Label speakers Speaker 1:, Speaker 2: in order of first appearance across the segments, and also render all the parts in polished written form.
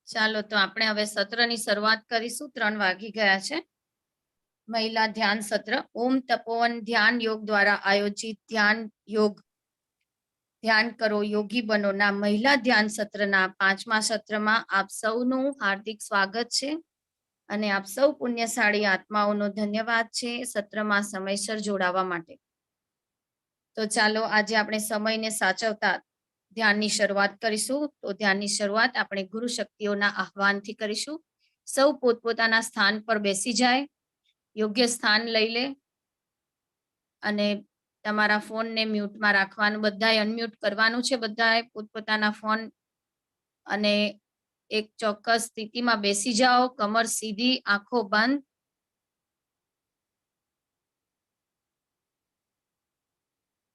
Speaker 1: ચાલો તો આપણે હવે સત્રની શરૂઆત કરીશું. 3 વાગી ગયા છે. મહિલા ધ્યાન સત્ર ઓમ તપોવન ધ્યાન યોગ દ્વારા આયોજિત ધ્યાન કરો યોગી બનો ના મહિલા ધ્યાન સત્રના 5મા સત્રમાં આપ સૌનું હાર્દિક સ્વાગત છે અને આપ સૌ પુણ્યશાળી આત્માઓનો ધન્યવાદ છે સત્રમાં સમયસર જોડાવા માટે. તો ચાલો આજે આપણે સમયને સાચવતા ધ્યાનની શરૂઆત કરીશું. તો ધ્યાનની શરૂઆત આપણે ગુરુ શક્તિઓના આહવાનથી કરીશું. સૌ પોતપોતાના સ્થાન પર બેસી જાય, યોગ્ય સ્થાન લઈ લે અને તમારા ફોનને મ્યુટમાં રાખવાનું. બધાએ અનમ્યુટ કરવાનું છે, બધાએ પોતપોતાના ફોન, અને એક ચોક્કસ સ્થિતિમાં બેસી જાઓ. કમર સીધી, આંખો બંધ.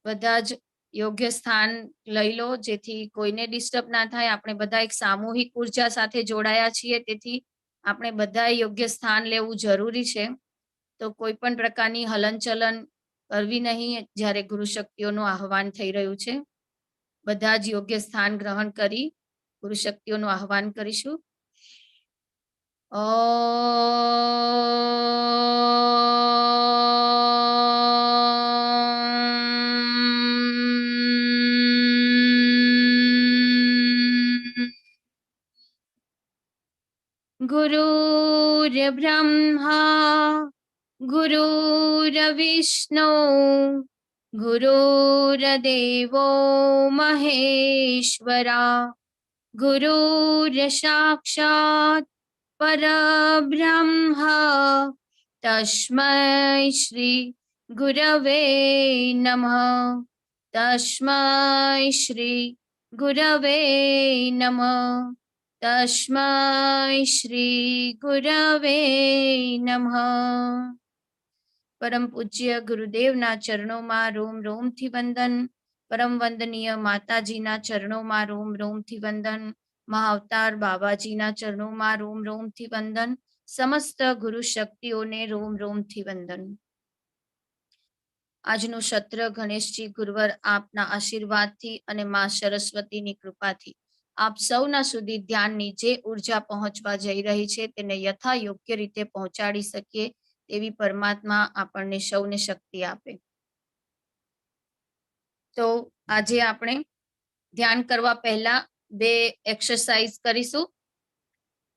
Speaker 1: બધા જ યોગ્ય સ્થાન લઈ લો જેથી કોઈને ડિસ્ટર્બ ના થાય. આપણે બધા એક સામૂહિક ઉર્જા સાથે જોડાયા છીએ, તેથી આપણે બધાએ યોગ્ય સ્થાન લેવું જરૂરી છે. તો કોઈ પણ પ્રકારની હલનચલન કરવી નહીં જ્યારે ગુરુ શક્તિઓનું આહવાન થઈ રહ્યું છે. બધા જ યોગ્ય સ્થાન ગ્રહણ કરી ગુરુ શક્તિઓનું આહવાન કરીશું. गुरुर्ब्रह्मा गुरुर्विष्णु गुरुर्देवो महेश्वरा गुरुर्साक्षात् परब्रह्म तस्मै श्री गुरवे नमः. तस्मै श्री गुरवे नमः. तस्मै श्री गुरवे नमः. परम पूज्य गुरुदेवना चरणों रोम रोम थी वंदन. परम वंदनीय माताजीना चरणों रोम रोम थी वंदन. महाअवतार बाबाजीना चरणों रोम रोम थी वंदन. समस्त गुरु शक्तिओने रोम रोम थी वंदन. આજનું સત્ર ગણેશજી ગુરુવર આપના આશીર્વાદથી અને માં સરસ્વતીની કૃપાથી આપ સૌના સુધી ધ્યાનની જે ઉર્જા પહોંચવા જઈ રહી છે તેને યથા યોગ્ય રીતે પહોંચાડી શકીએ તેવી પરમાત્મા આપણને સૌને શક્તિ આપે. તો આજે આપણે ધ્યાન કરવા પહેલા 2 એક્સરસાઇઝ કરીશું,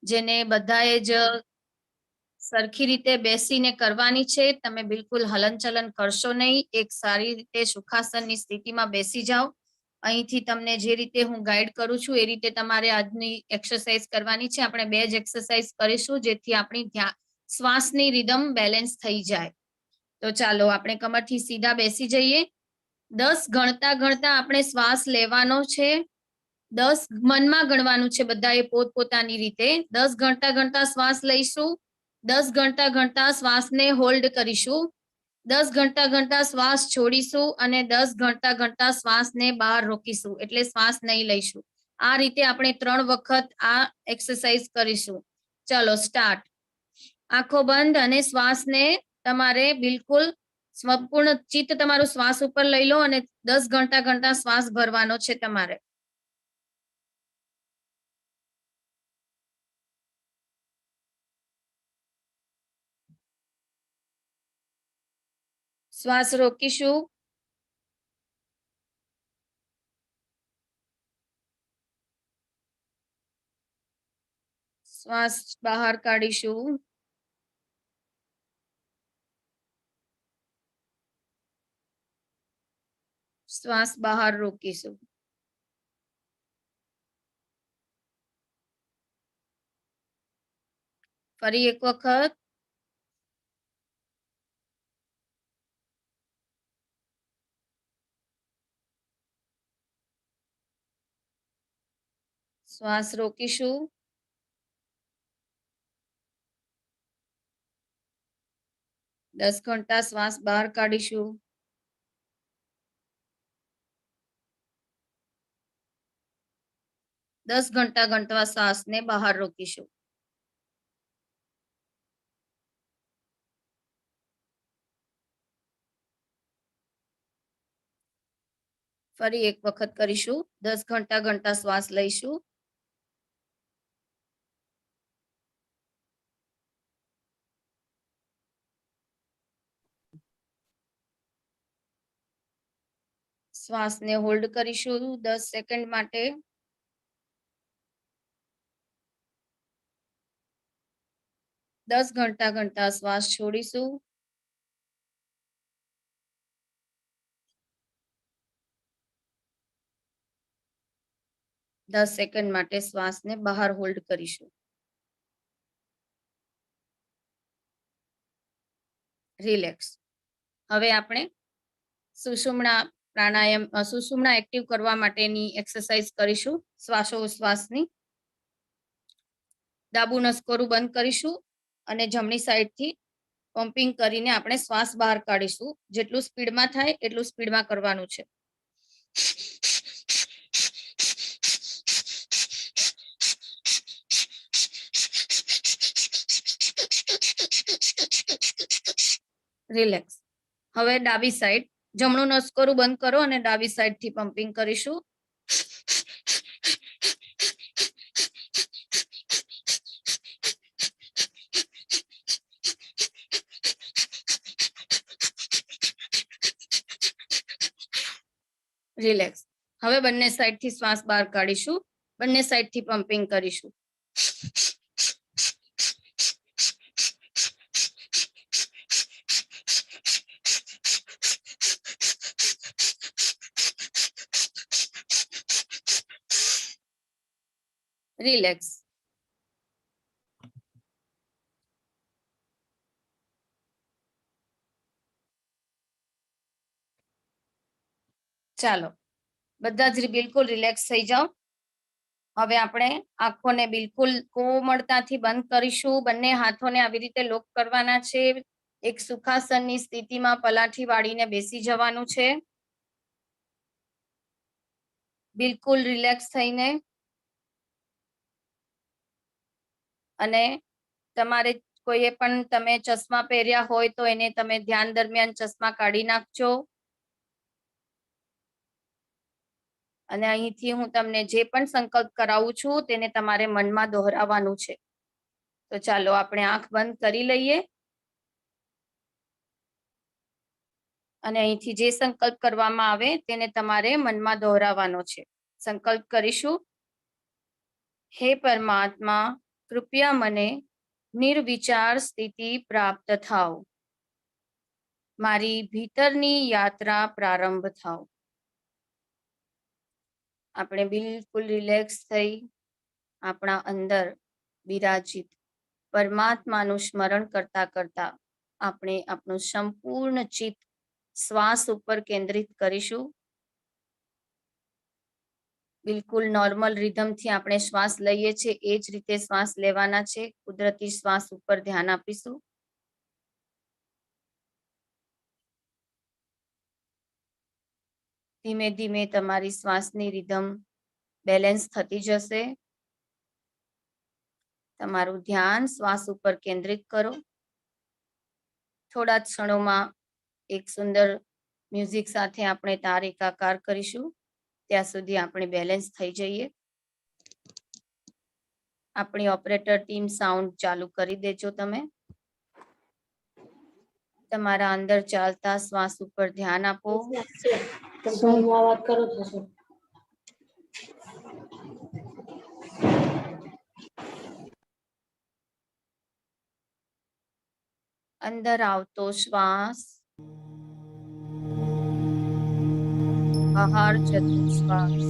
Speaker 1: જેને બધાએ જ સરખી રીતે બેસીને કરવાની છે. તમે બિલકુલ હલનચલન કરશો નહીં. એક સારી રીતે સુખાસનની સ્થિતિમાં બેસી જાઓ. અહીંથી તમને જે રીતે હું ગાઈડ કરું છું એ રીતે તમારે આજની એક્સરસાઇઝ કરવાની છે. આપણે 2 જ એક્સરસાઇઝ કરીશું જેથી આપણી શ્વાસની રિધમ બેલેન્સ થઈ જાય. તો ચાલો આપણે કમરથી સીધા બેસી જઈએ. 10 ગણતા ગણતા આપણે શ્વાસ લેવાનો છે. 10 મનમાં ગણવાનું છે બધાએ પોતપોતાની રીતે. 10 ગણતા ગણતા શ્વાસ લઈશું. 10 ગણતા ગણતા શ્વાસને હોલ્ડ કરીશું. 10 ગણતા ગણતા શ્વાસ છોડીશું અને 10 ગણતા ગણતા શ્વાસને બહાર રોકીશું, એટલે શ્વાસ નહીં લઈશું. આ રીતે આપણે 3 વખત આ એક્સરસાઇઝ કરીશું. ચલો સ્ટાર્ટ. આંખો બંધ અને શ્વાસને તમારે બિલકુલ સંપૂર્ણ ચિત્ત તમારું શ્વાસ ઉપર લઈ લો અને 10 ગણતા ગણતા શ્વાસ ભરવાનો છે તમારે. શ્વાસ રોકીશું. શ્વાસ બહાર કાઢીશું. શ્વાસ બહાર રોકીશું. ફરી એક વખત. શ્વાસ રોકીશું. દસ ઘંટા શ્વાસ બહાર કાઢીશું. દસ ઘંટા ગણતા શ્વાસને બહાર રોકીશું. ફરી એક વખત કરીશું. 10 ઘંટા ગણતા શ્વાસ લઈશું. શ્વાસને હોલ્ડ કરીશું 10 સેકન્ડ માટે. દસ ઘંટા શ્વાસ છોડીશું. 10 સેકન્ડ માટે શ્વાસને બહાર હોલ્ડ કરીશું. રિલેક્સ. હવે આપણે સુષુમ્ના પ્રાણાયામ સુષુમ્ના એક્ટિવ કરવા માટેની એક્સરસાઇઝ કરીશું. શ્વાસોશ્વાસની. ડાબુ નસકોરું બંધ કરીશું અને જમણી સાઈડથી પમ્પિંગ કરીને આપણે શ્વાસ બહાર કાઢીશું. જેટલું સ્પીડમાં થાય એટલું સ્પીડમાં કરવાનું છે. રિલેક્સ. હવે ડાબી સાઈડ જમણું નસકોરું બંધ કરો અને ડાબી સાઈડથી પમ્પિંગ કરીશું. રિલેક્સ. હવે બંને સાઈડથી શ્વાસ બહાર કાઢીશું. બંને સાઈડથી પમ્પિંગ કરીશું. રિલેક્સ. ચાલો બધા જ બિલકુલ રિલેક્સ થઈ જાઓ. હવે આપણે આંખોને બિલકુલ કોમળતાથી બંધ કરીશું. બંને હાથોને આવી રીતે લોક કરવાના છે. એક સુખાસનની સ્થિતિમાં પલાઠી વાળીને બેસી જવાનું છે. બિલકુલ રિલેક્સ થઈને. અને તમારે કોઈએ પણ તમે ચશ્મા પહેર્યા હોય તો એને તમે ધ્યાન દરમિયાન ચશ્મા કાઢી નાખજો. અને અહીંથી હું તમને જે પણ સંકલ્પ કરાવું છું તેને તમારે મનમાં દોહરાવવાનું છે. તો ચાલો આપણે આંખ બંધ કરી લઈએ અને અહીંથી જે સંકલ્પ કરવામાં આવે તેને તમારે મનમાં દોહરાવવાનો છે. સંકલ્પ કરીશું. હે પરમાત્મા, કૃપયા મને નિર્વિચાર સ્થિતિ પ્રાપ્ત થાવ. મારી ભીતરની યાત્રા પ્રારંભ થાવ. આપણે બિલકુલ રિલેક્સ થઈ આપણા અંદર બિરાજિત પરમાત્માનું સ્મરણ કરતા કરતા આપણે આપણું સંપૂર્ણ ચિત્ત શ્વાસ ઉપર કેન્દ્રિત કરીશું. બિલકુલ નોર્મલ રિધમથી આપણે શ્વાસ લઈએ છીએ એ જ રીતે શ્વાસ લેવાના છે. કુદરતી શ્વાસ ઉપર ધ્યાન આપીશું. ધીમે ધીમે તમારી શ્વાસની રિધમ બેલેન્સ થતી જશે. તમારું ધ્યાન શ્વાસ ઉપર કેન્દ્રિત કરો. થોડા ક્ષણોમાં એક સુંદર મ્યુઝિક સાથે આપણે તાર એકાકાર કરીશું. ત્યાં સુધી આપણે બેલેન્સ થઈ જઈએ. આપણી ઓપરેટર ટીમ સાઉન્ડ ચાલુ કરી દેજો. તમે તમારા અંદર ચાલતા શ્વાસ ઉપર ધ્યાન આપો.
Speaker 2: વાત કરો છો.
Speaker 1: અંદર આવતો શ્વાસ, બહાર જતો શ્વાસ.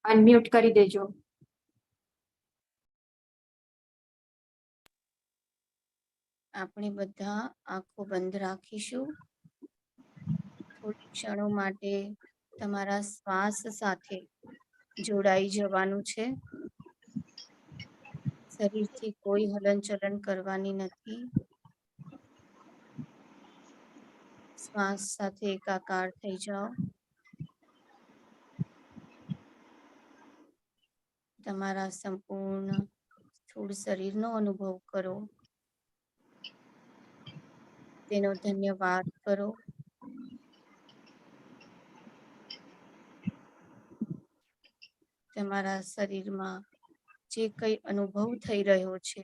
Speaker 3: અનમ્યુટ કરી દેજો.
Speaker 1: આપણે બધા આંખો બંધ રાખીશું. થોડી ક્ષણો માટે તમારા શ્વાસ સાથે જોડાઈ જવાનું છે. શરીરથી કોઈ હલનચલન કરવાની નથી. શ્વાસ સાથે એકાકાર થઈ જાઓ. તમારા સંપૂર્ણ સ્થૂળ શરીરનો અનુભવ કરો. તેનો ધન્યવાદ કરો. તમારા શરીરમાં જે કંઈ અનુભવ થઈ રહ્યો છે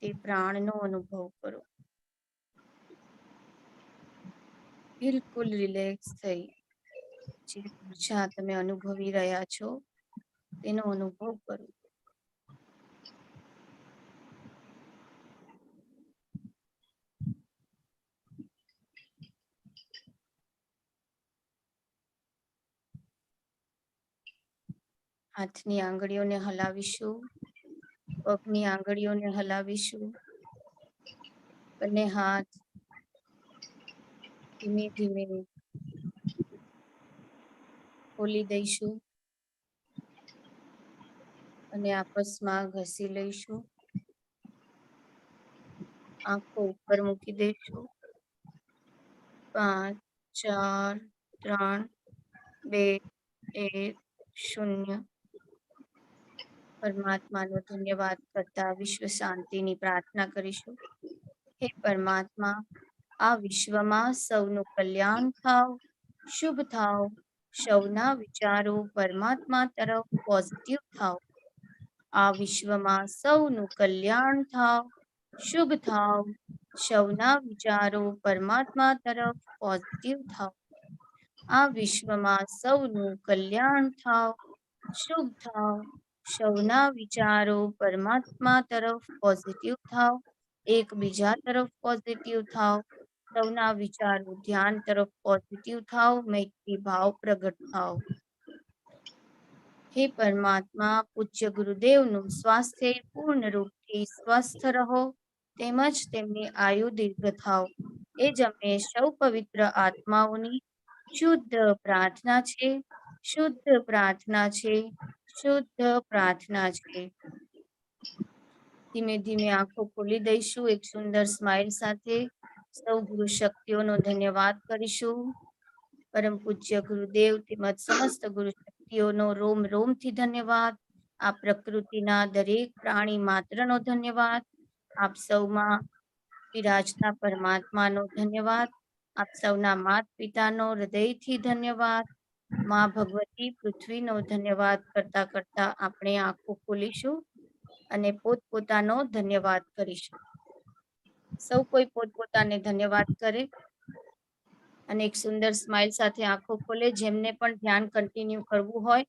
Speaker 1: તે પ્રાણનો અનુભવ કરો. બિલકુલ રિલેક્સ થઈ જે ઉર્જા તમે અનુભવી રહ્યા છો તેનો અનુભવ કરો. હાથની આંગળીઓને હલાવીશું, પગની આંગળીઓને હલાવીશું. બંને હાથ ધીમે ધીમે ખોલી દઈશું અને આપસમાં ઘસી લઈશું. આંખો ઉપર મૂકી દઈશું. 5, 4, 3, 2, 1, 0. પરમાત્માનો ધન્યવાદ કરતા વિશ્વ શાંતિની પ્રાર્થના કરીશું. હે પરમાત્મા, આ વિશ્વમાં સૌનું કલ્યાણ થાવ, શુભ થાવ, સૌના વિચારો પરમાત્મા તરફ પોઝિટિવ થાવ. આ વિશ્વમાં સૌનું કલ્યાણ થાવ, શુભ થાવ, સૌના વિચારો પરમાત્મા તરફ પોઝિટિવ થાવ. આ વિશ્વમાં સૌનું કલ્યાણ થાવ, શુભ થાવ, સૌના વિચારો પરમાત્મા તરફ પોઝિટિવ થાવ. એકબીજા તરફ પોઝિટિવ થાવ. સૌના વિચારો ધ્યાન તરફ પોઝિટિવ થાવ. મૈત્રી ભાવ પ્રગટ થાવ. હે પરમાત્મા, પૂજ્ય ગુરુદેવનું સ્વાસ્થ્ય પૂર્ણ રૂપથી સ્વસ્થ રહો તેમજ તેમની આયુ દીર્ઘ થાવ. એ જ અમે સૌ પવિત્ર આત્માઓની શુદ્ધ પ્રાર્થના છે. શુદ્ધ પ્રાર્થના છે. શુદ્ધ પ્રાર્થના છે. ધીમે ધીમે આંખો ખોલી દઈશું એક સુંદર સ્માઇલ સાથે. સૌ ગુરુ શક્તિઓનો ધન્યવાદ કરીશું. પરમ પૂજ્ય ગુરુદેવ તેમજ સમસ્ત ગુરુ શક્તિઓનો રોમ રોમથી ધન્યવાદ. આ પ્રકૃતિના દરેક પ્રાણી માત્રનો ધન્યવાદ. આપ સૌમાં વિરાજતા પરમાત્માનો ધન્યવાદ. આપ સૌના માત પિતાનો હૃદયથી ધન્યવાદ. માં ભગવતી પૃથ્વીનો ધન્યવાદ કરતા કરતા આપણે આંખો ખોલીશું અને પોતપોતાનો ધન્યવાદ કરીશું. સૌ કોઈ પોતપોતાને ધન્યવાદ કરે અને એક સુંદર સ્માઇલ સાથે આંખો ખોલે. જેમને પણ ધ્યાન કન્ટિન્યુ કરવું હોય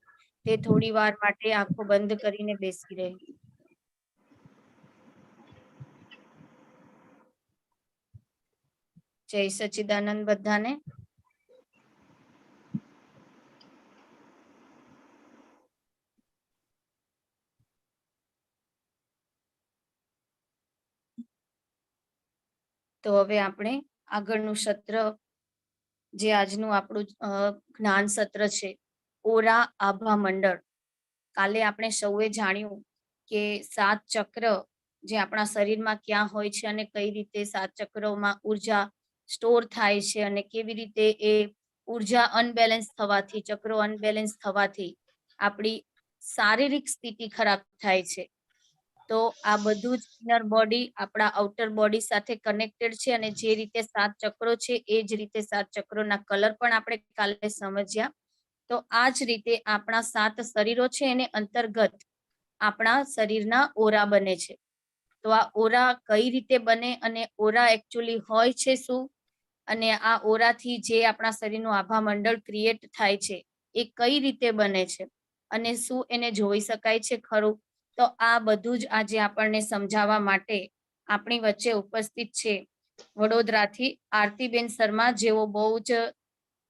Speaker 1: તે થોડી વાર માટે આંખો બંધ કરીને બેસી રહે. જય સચ્ચિદાનંદ બધાને. તો હવે આપણે આગળનું સત્ર જે આજનું આપણું જ્ઞાન સત્ર છે, ઓરા આભા મંડળ. કાલે આપણે સૌએ જાણ્યું કે 7 ચક્ર જે આપણા શરીરમાં ક્યાં હોય છે અને કઈ રીતે 7 ચક્રોમાં ઉર્જા સ્ટોર થાય છે અને કેવી રીતે એ ઉર્જા અનબેલેન્સ થવાથી, ચક્રો અનબેલેન્સ થવાથી આપણી શારીરિક સ્થિતિ ખરાબ થાય છે. તો આ બધું જ ઇનર બોડી આપણા આઉટર બોડી સાથે કનેક્ટેડ છે અને જે રીતે 7 ચક્રો છે એ જ રીતે 7 ચક્રોના કલર પણ આપણે કાલે સમજ્યા. તો આ જ રીતે આપણા 7 શરીરો છે એને અંતર્ગત આપણા શરીરના ઓરા બને છે. તો આ ઓરા કઈ રીતે બને અને ઓરા એકચ્યુઅલી હોય છે શું, અને આ ઓરાથી જે આપણા શરીરનું આભા મંડળ ક્રિએટ થાય છે એ કઈ રીતે બને છે અને શું એને જોઈ શકાય છે ખરું. તો આ બધું જ આજે આપણને સમજાવવા માટે આપણી વચ્ચે ઉપસ્થિત છે વડોદરાથી આરતીબેન શર્મા, જેઓ બહુ જ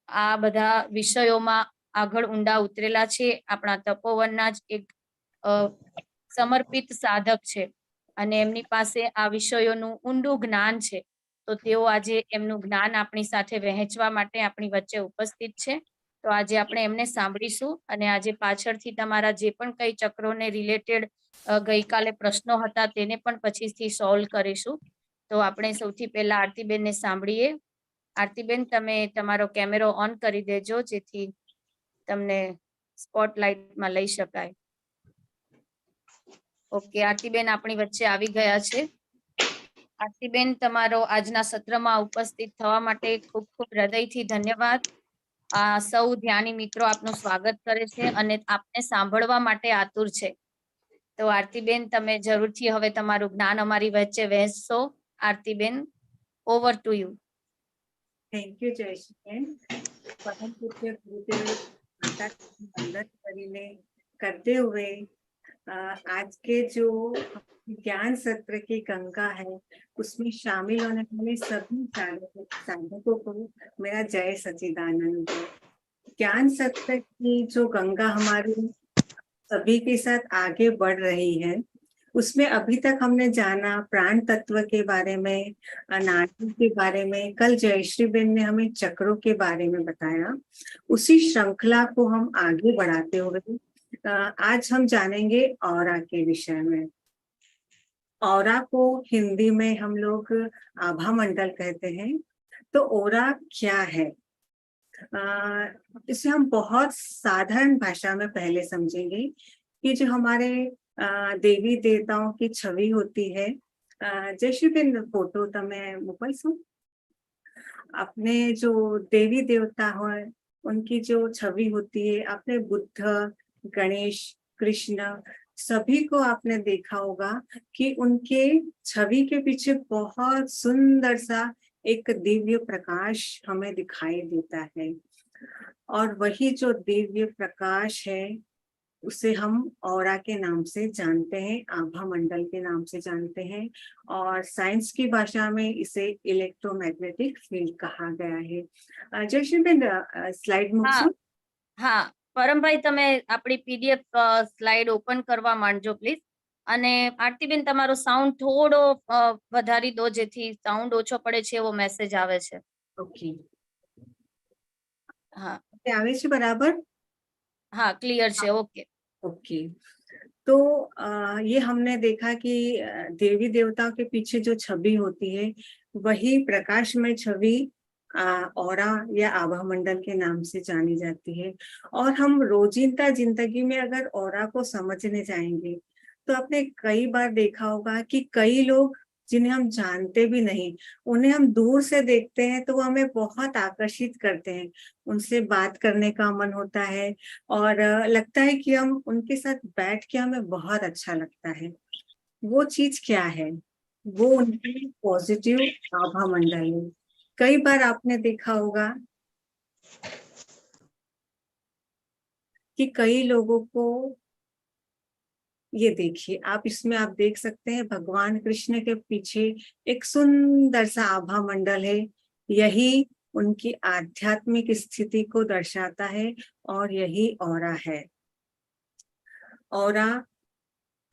Speaker 1: આ બધા વિષયોમાં આગળ ઊંડા ઉતરેલા છે. આપણા તપોવનના જ એક સમર્પિત સાધક છે અને એમની પાસે આ વિષયોનું ઊંડું જ્ઞાન છે. તો તેઓ આજે એમનું જ્ઞાન આપણી સાથે વહેંચવા માટે આપણી વચ્ચે ઉપસ્થિત છે. તો આજે આપણે એમને સાંભળીશું અને આજે પાછળથી તમારા જે પણ કઈ ચક્રોને રિલેટેડ ગઈકાલે પ્રશ્નો હતા તેને પણ પછીથી સોલ્વ કરીશું. તો આપણે સૌથી પહેલા આરતીબેનને સાંભળીએ. આરતીબેન, તમે તમારો કેમેરો ઓન કરી દેજો જેથી તમને સ્પોટલાઇટમાં લઈ શકાય. ઓકે, આરતીબેન આપણી વચ્ચે આવી ગયા છે. આરતીબેન, તમારો આજના સત્રમાં ઉપસ્થિત થવા માટે ખૂબ ખૂબ હૃદયથી ધન્યવાદ. આ સૌ ધ્યાની મિત્રો આપનું સ્વાગત કરે છે અને આપને સાંભળવા માટે આતુર છે. તો આરતીબેન, તમે જરૂરથી હવે તમારું જ્ઞાન અમારી વચ્ચે વહેંચશો. આરતીબેન, over to you.
Speaker 4: Thank you જયશ્રીબેન. પરમ પૂજ્ય ગુરુદેવ माता की वंदन करीने करते हुए आज के जो ज्ञान सत्र की गंगा है उसमें शामिल होने वाले सभी साधकों को मेरा जय सच्चिदानंद. ज्ञान सत्र की जो गंगा हमारी सभी के साथ आगे बढ़ रही है उसमें अभी तक हमने जाना प्राण तत्व के बारे में, नाड़ी के बारे में. कल जयश्री बेन ने हमें चक्रों के बारे में बताया. उसी श्रृंखला को हम आगे बढ़ाते हुए आज हम जानेंगे ऑरा के विषय में. ऑरा को हिंदी में हम लोग आभा मंडल कहते हैं. तो ऑरा क्या है इसे हम बहुत साधारण भाषा में पहले समझेंगे कि जो हमारे देवी देवताओं की छवि होती है. जैसे भी फोटो तमे मोकलशो. अपने जो देवी देवता हो उनकी जो छवि होती है, आपने बुद्ध, गणेश, कृष्ण सभी को आपने देखा होगा कि उनके छवि के पीछे बहुत सुंदर सा एक दिव्य प्रकाश हमें दिखाई देता है. और वही जो दिव्य प्रकाश है उसे हम ऑरा के नाम से जानते हैं, आभा मंडल के नाम से जानते हैं. और साइंस की भाषा में इसे इलेक्ट्रोमैग्नेटिक फील्ड कहा गया है. जयश्रीबेन स्लाइड मूकशो.
Speaker 1: હા પરમભાઈ તમે આપણી પીડીએફ સ્લાઇડ ઓપન કરવા માંડજો પ્લીઝ. અને આરતીબેન તમારો સાઉન્ડ થોડો વધારી દો જેથી સાઉન્ડ ઓછો પડે છે એવો મેસેજ આવે છે.
Speaker 4: ઓકે,
Speaker 1: હા
Speaker 4: આવે છે બરાબર?
Speaker 1: હા ક્લિયર છે. Okay
Speaker 4: okay. तो ये हमने देखा कि देवी देवताओं के पीछे जो छवि होती है वही प्रकाशमय छवि ऑरा या आभा मंडल के नाम से जानी जाती है. और हम रोजिंदा जिंदगी में अगर ऑरा को समझने जाएंगे तो आपने कई बार देखा होगा कि कई लोग जिन्हें हम जानते भी नहीं, उन्हें हम दूर से देखते हैं तो वो हमें बहुत आकर्षित करते हैं. उनसे बात करने का मन होता है और लगता है कि हम उनके साथ बैठ के हमें बहुत अच्छा लगता है. वो चीज क्या है? वो उनकी पॉजिटिव आभा मंडल है. कई बार आपने देखा होगा कि कई लोगों को, ये देखिए आप इसमें आप देख सकते हैं भगवान कृष्ण के पीछे एक सुंदर सा आभा मंडल है. यही उनकी आध्यात्मिक स्थिति को दर्शाता है और यही ऑरा है. ऑरा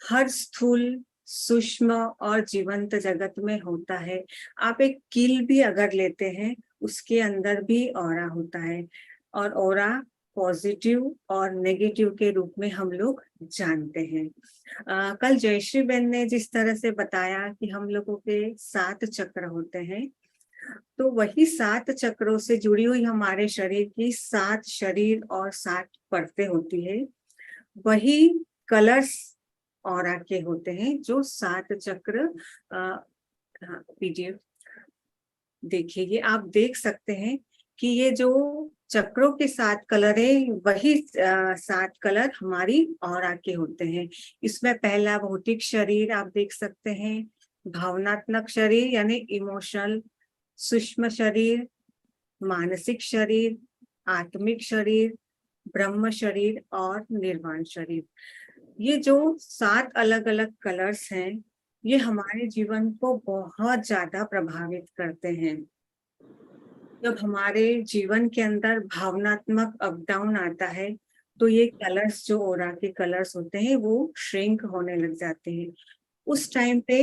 Speaker 4: हर स्थूल, सूक्ष्म और जीवंत जगत में होता है. आप एक कील भी अगर लेते हैं उसके अंदर भी ऑरा होता है. और ऑरा पॉजिटिव और नेगेटिव के रूप में हम लोग जानते हैं. कल जयश्री बेन ने जिस तरह से बताया कि हम लोगों के 7 चक्र होते हैं, तो वही 7 चक्रों से जुड़ी हुई हमारे शरीर की 7 शरीर और 7 परतें होती है. वही कलर्स ऑरा के होते हैं जो 7 चक्र. पीडीएफ देखिए, ये आप देख सकते हैं कि ये जो चक्रों के 7 कलर है वही 7 कलर हमारी ऑरा के होते हैं. इसमें पहला भौतिक शरीर आप देख सकते हैं, भावनात्मक शरीर यानी इमोशनल, सूक्ष्म शरीर, मानसिक शरीर, आत्मिक शरीर, ब्रह्म शरीर और निर्वाण शरीर. ये जो 7 अलग अलग कलर्स हैं ये हमारे जीवन को बहुत ज्यादा प्रभावित करते हैं. जब हमारे जीवन के अंदर भावनात्मक अप डाउन आता है तो ये कलर्स जो ऑरा के कलर्स होते हैं वो श्रिंक होने लग जाते हैं. उस टाइम पे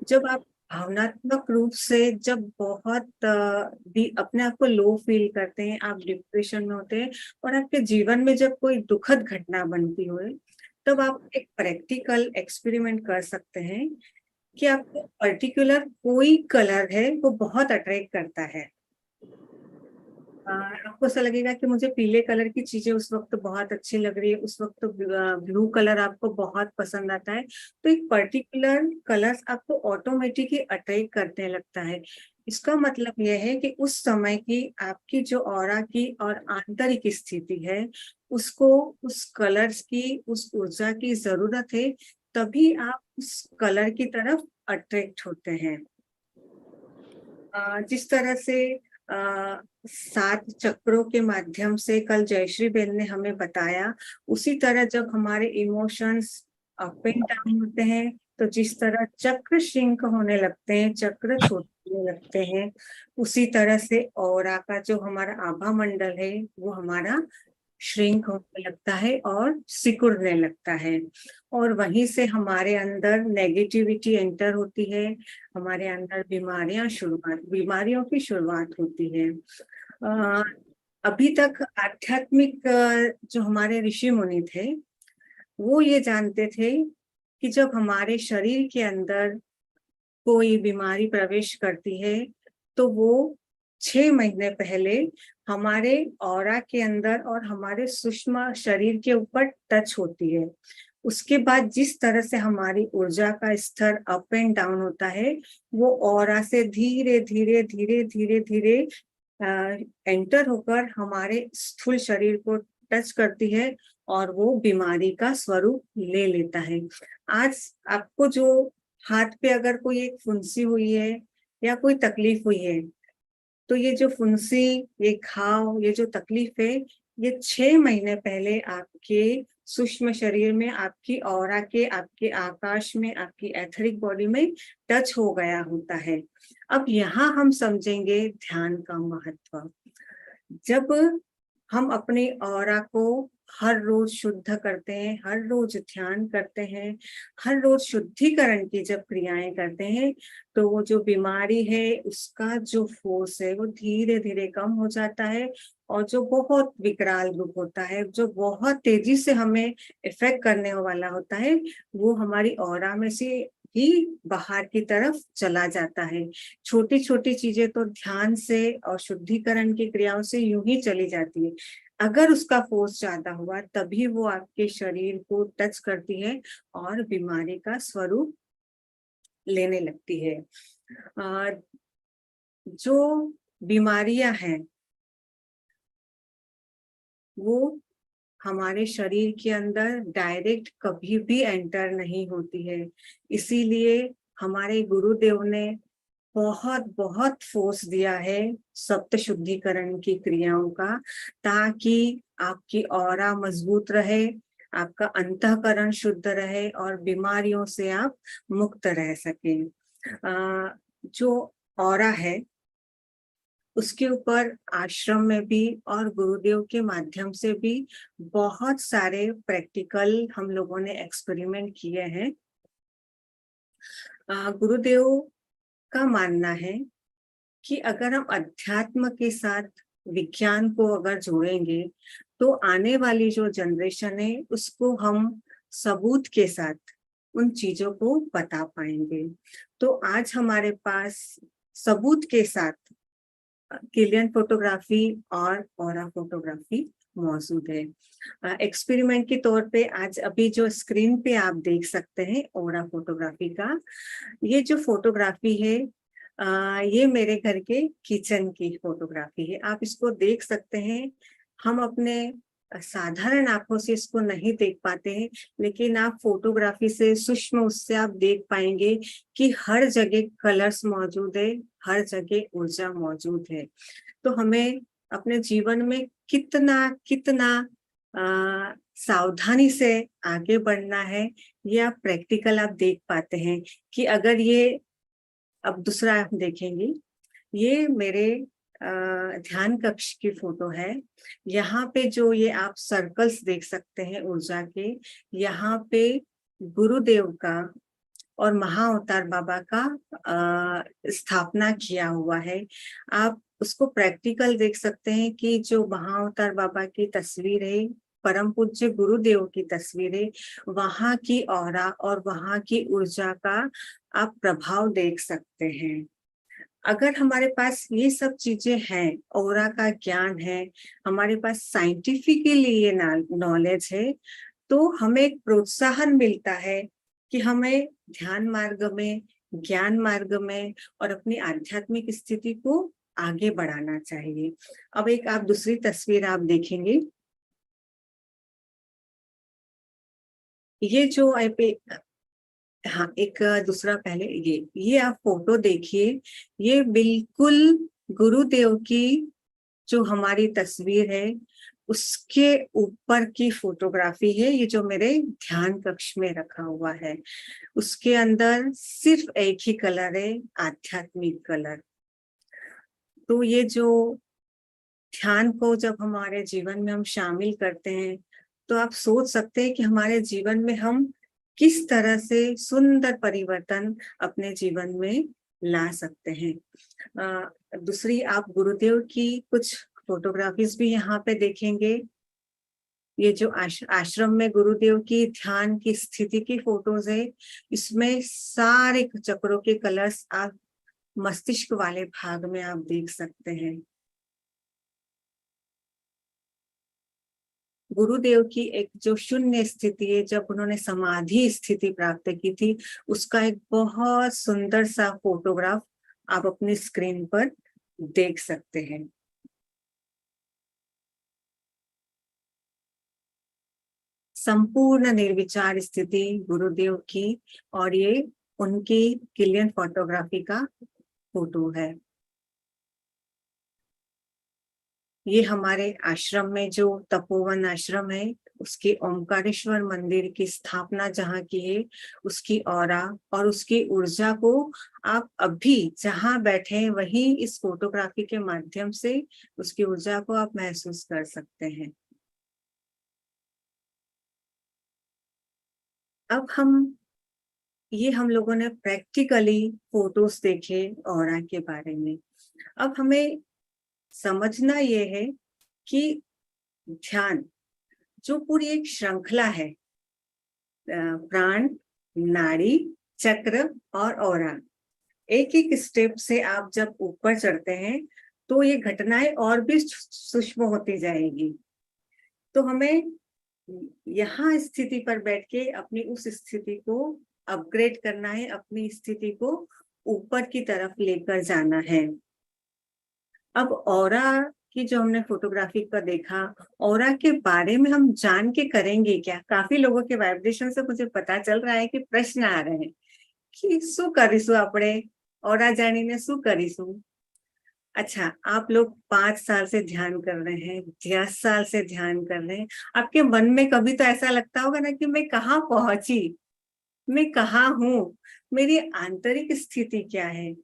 Speaker 4: जब आप भावनात्मक रूप से जब बहुत भी अपने आप को लो फील करते हैं, आप डिप्रेशन में होते हैं और आपके जीवन में जब कोई दुखद घटना बनती हो, तब आप एक प्रैक्टिकल एक्सपेरिमेंट कर सकते हैं कि आपको पर्टिकुलर कोई कलर है वो बहुत अट्रैक्ट करता है. आपको ऐसा लगेगा कि मुझे पीले कलर की चीजें उस वक्त बहुत अच्छी लग रही है, उस वक्त तो ब्लू कलर आपको बहुत पसंद आता है. तो एक पर्टिकुलर कलर आपको ऑटोमेटिकली अट्रैक्ट करने लगता है. इसका मतलब यह है कि उस समय की आपकी जो ऑरा की और आंतरिक स्थिति है उसको उस कलर्स की, उस ऊर्जा की जरूरत है, तभी आप उस कलर की तरफ अट्रैक्ट होते हैं. जिस तरह से सात चक्रों के माध्यम से कल जयश्री बेन ने हमें बताया, उसी तरह जब हमारे इमोशंस अप एंड डाउन होते हैं तो जिस तरह चक्र श्रिंक होने लगते हैं, चक्र छोटे होने लगते हैं, उसी तरह से ऑरा का जो हमारा आभा मंडल है वो हमारा श्रिंक होने लगता है और सिकुड़ने लगता है, और वहीं से हमारे अंदर नेगेटिविटी एंटर होती है, हमारे अंदर बीमारियों की शुरुआत होती है। अभी तक आध्यात्मिक जो हमारे ऋषि मुनि थे वो ये जानते थे कि जब हमारे शरीर के अंदर कोई बीमारी प्रवेश करती है तो वो 6 महीने पहले हमारे ऑरा के अंदर और हमारे सूक्ष्म शरीर के ऊपर टच होती है। उसके बाद जिस तरह से हमारी ऊर्जा का स्तर अप एंड डाउन होता है, वो ऑरा से धीरे धीरे धीरे धीरे धीरे एंटर होकर हमारे स्थूल शरीर को टच करती है और वो बीमारी का स्वरूप ले लेता है। आज आपको जो हाथ पे अगर कोई एक फुंसी हुई है या कोई तकलीफ हुई है, तो ये जो फुंसी, ये घाव, ये जो तकलीफ है, ये 6 महीने पहले आपके सूक्ष्म शरीर में, आपकी ऑरा के, आपके आकाश में, आपकी एथरिक बॉडी में टच हो गया होता है। अब यहाँ हम समझेंगे ध्यान का महत्व। जब हम अपनी ऑरा को हर रोज शुद्ध करते हैं, हर रोज ध्यान करते हैं, हर रोज शुद्धिकरण की जब क्रियाएं करते हैं, तो वो जो बीमारी है उसका जो फोर्स है वो धीरे धीरे कम हो जाता है, और जो बहुत विकराल रूप होता है, जो बहुत तेजी से हमें इफेक्ट करने वाला होता है, वो हमारी ऑरा में से ही बाहर की तरफ चला जाता है। छोटी छोटी चीजें तो ध्यान से और शुद्धिकरण की क्रियाओं से यूं ही चली जाती है। अगर उसका फोर्स ज्यादा हुआ तभी वो आपके शरीर को टच करती है और बीमारी का स्वरूप लेने लगती है। जो बीमारियां हैं वो हमारे शरीर के अंदर डायरेक्ट कभी भी एंटर नहीं होती है, इसीलिए हमारे गुरुदेव ने बहुत बहुत फोर्स दिया है सप्त शुद्धिकरण की क्रियाओं का, ताकि आपकी ऑरा मजबूत रहे, आपका अंतःकरण शुद्ध रहे और बीमारियों से आप मुक्त रह सके। जो ऑरा है उसके ऊपर आश्रम में भी और गुरुदेव के माध्यम से भी बहुत सारे प्रैक्टिकल हम लोगों ने एक्सपेरिमेंट किए हैं। गुरुदेव का मानना है कि अगर हम अध्यात्म के साथ विज्ञान को अगर जोड़ेंगे तो आने वाली जो जनरेशन है उसको हम सबूत के साथ उन चीजों को बता पाएंगे। तो आज हमारे पास सबूत के साथ किलियन फोटोग्राफी और ऑरा फोटोग्राफी मौजूद है। एक्सपेरिमेंट के तौर पे आज अभी जो स्क्रीन पे आप देख सकते हैं ऑरा फोटोग्राफी का, ये जो फोटोग्राफी है ये मेरे घर के किचन की फोटोग्राफी है। आप इसको देख सकते हैं, हम अपने साधारण आंखों से इसको नहीं देख पाते हैं, लेकिन आप फोटोग्राफी से सूक्ष्म उससे आप देख पाएंगे कि हर जगह कलर्स मौजूद है, हर जगह ऊर्जा मौजूद है। तो हमें अपने जीवन में कितना कितना सावधानी से आगे बढ़ना है, ये आप प्रैक्टिकल आप देख पाते हैं कि अगर ये, अब दूसरा आप देखेंगे, ये मेरे ध्यान कक्ष की फोटो है। यहाँ पे जो ये आप सर्कल्स देख सकते हैं ऊर्जा के, यहाँ पे गुरुदेव का और महाअवतार बाबा का स्थापना किया हुआ है। आप उसको प्रैक्टिकल देख सकते हैं कि जो महाअवतार बाबा की तस्वीर है, परम पूज्य गुरुदेव की तस्वीर है, वहां की ऑरा और वहां की ऊर्जा का आप प्रभाव देख सकते हैं। अगर हमारे पास ये सब चीजें हैं, ऑरा का ज्ञान है, हमारे पास साइंटिफिकली ये नॉलेज है, तो हमें एक प्रोत्साहन मिलता है कि हमें ध्यान मार्ग में, ज्ञान मार्ग में और अपनी आध्यात्मिक स्थिति को आगे बढ़ाना चाहिए। अब एक आप दूसरी तस्वीर आप देखेंगे, ये जो हाँ, एक दूसरा पहले ये आप फोटो देखिए, ये बिल्कुल गुरुदेव की जो हमारी तस्वीर है उसके ऊपर की फोटोग्राफी है, ये जो मेरे ध्यान कक्ष में रखा हुआ है। उसके अंदर सिर्फ एक ही कलर है, आध्यात्मिक कलर। तो ये जो ध्यान को जब हमारे जीवन में हम शामिल करते हैं, तो आप सोच सकते हैं कि हमारे जीवन में हम किस तरह से सुंदर परिवर्तन अपने जीवन में ला सकते हैं। दूसरी, आप गुरुदेव की कुछ फोटोग्राफीज भी यहाँ पे देखेंगे। ये जो आश्रम में गुरुदेव की ध्यान की स्थिति की फोटोज है, इसमें सारे चक्रों के कलर्स आप मस्तिष्क वाले भाग में आप देख सकते हैं। गुरुदेव की एक जो शून्य स्थिति है, जब उन्होंने समाधि स्थिति प्राप्त की थी, उसका एक बहुत सुंदर सा फोटोग्राफ आप अपनी स्क्रीन पर देख सकते हैं। संपूर्ण निर्विचार स्थिति गुरुदेव की, और ये उनकी किलियन फोटोग्राफी का फोटो है। ये हमारे आश्रम में जो तपोवन आश्रम है, उसके ओमकारेश्वर मंदिर की स्थापना जहाँ की है, उसकी ऑरा और उसकी ऊर्जा को आप अभी जहाँ बैठे हैं वहीं इस फोटोग्राफी के माध्यम से उसकी ऊर्जा को आप महसूस कर सकते हैं। अब हम लोगों ने प्रैक्टिकली फोटोज देखे ऑरा के बारे में। अब हमें समझना ये है कि ध्यान जो पूरी एक श्रृंखला है, प्राण, नाड़ी, चक्र और ऑरा, एक एक स्टेप से आप जब ऊपर चढ़ते हैं तो ये घटनाएं और भी सूक्ष्म होती जाएगी। तो हमें यहाँ स्थिति पर बैठ के अपनी उस स्थिति को अपग्रेड करना है, अपनी स्थिति को ऊपर की तरफ लेकर जाना है। अब ऑरा की जो हमने फोटोग्राफी का देखा, ऑरा के बारे में हम जान के करेंगे क्या? काफी लोगों के वाइब्रेशन से मुझे पता चल रहा है कि प्रश्न आ रहे हैं कि શું કરીશું આપણે, ऑरा जानीने શું કરીશું? अच्छा, आप लोग 5 साल से ध्यान कर रहे हैं, 10 साल से ध्यान कर रहे हैं, आपके मन में कभी तो ऐसा लगता होगा ना कि मैं कहाँ पहुंची, मैं कहाँ हूँ, मेरी आंतरिक स्थिति क्या है?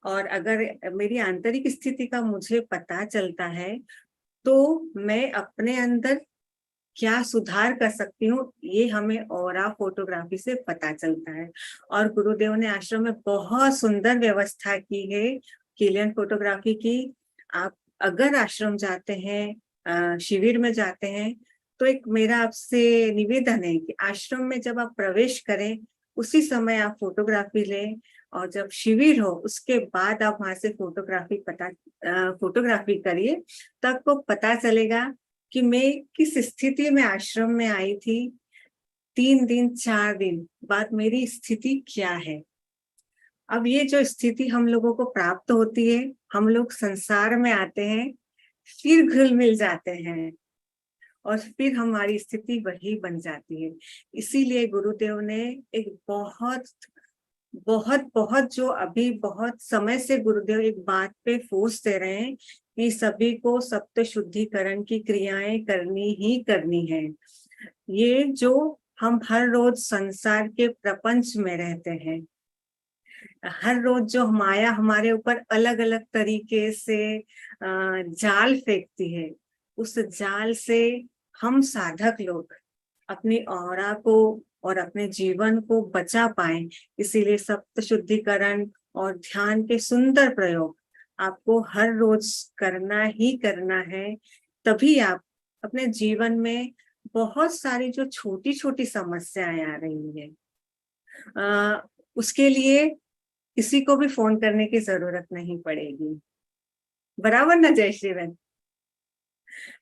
Speaker 4: और अगर मेरी आंतरिक स्थिति का मुझे पता चलता है तो मैं अपने अंदर क्या सुधार कर सकती हूँ, ये हमें ऑरा फोटोग्राफी से पता चलता है। और गुरुदेव ने आश्रम में बहुत सुंदर व्यवस्था की है किलियन फोटोग्राफी की। आप अगर आश्रम जाते हैं, शिविर में जाते हैं, तो एक मेरा आपसे निवेदन है कि आश्रम में जब आप प्रवेश करें उसी समय आप फोटोग्राफी लें, और जब शिविर हो उसके बाद आप वहां से फोटोग्राफी करिए, तो आपको पता चलेगा कि मैं किस स्थिति में आश्रम में आई थी, 3 दिन 4 दिन बाद मेरी स्थिति क्या है। अब ये जो स्थिति हम लोगों को प्राप्त होती है, हम लोग संसार में आते हैं, फिर घुल मिल जाते हैं और फिर हमारी स्थिति वही बन जाती है। इसीलिए गुरुदेव ने एक बहुत बहुत बहुत जो अभी बहुत समय से गुरुदेव एक बात पे फोर्स दे रहे हैं कि सभी को सप्त शुद्धिकरण की क्रियाएं करनी ही करनी है। ये जो हम हर रोज संसार के प्रपंच में रहते हैं, हर रोज जो माया हमारे ऊपर अलग अलग तरीके से जाल फेंकती है, उस जाल से हम साधक लोग अपनी ऑरा को और अपने जीवन को बचा पाए। इसीलिए सप्त शुद्धिकरण और ध्यान के सुंदर प्रयोग आपको हर रोज करना ही करना है, तभी आप अपने जीवन में बहुत सारी जो छोटी छोटी समस्याएं आ रही है, उसके लिए किसी को भी फोन करने की जरूरत नहीं पड़ेगी। बराबर ना जय श्रीवन?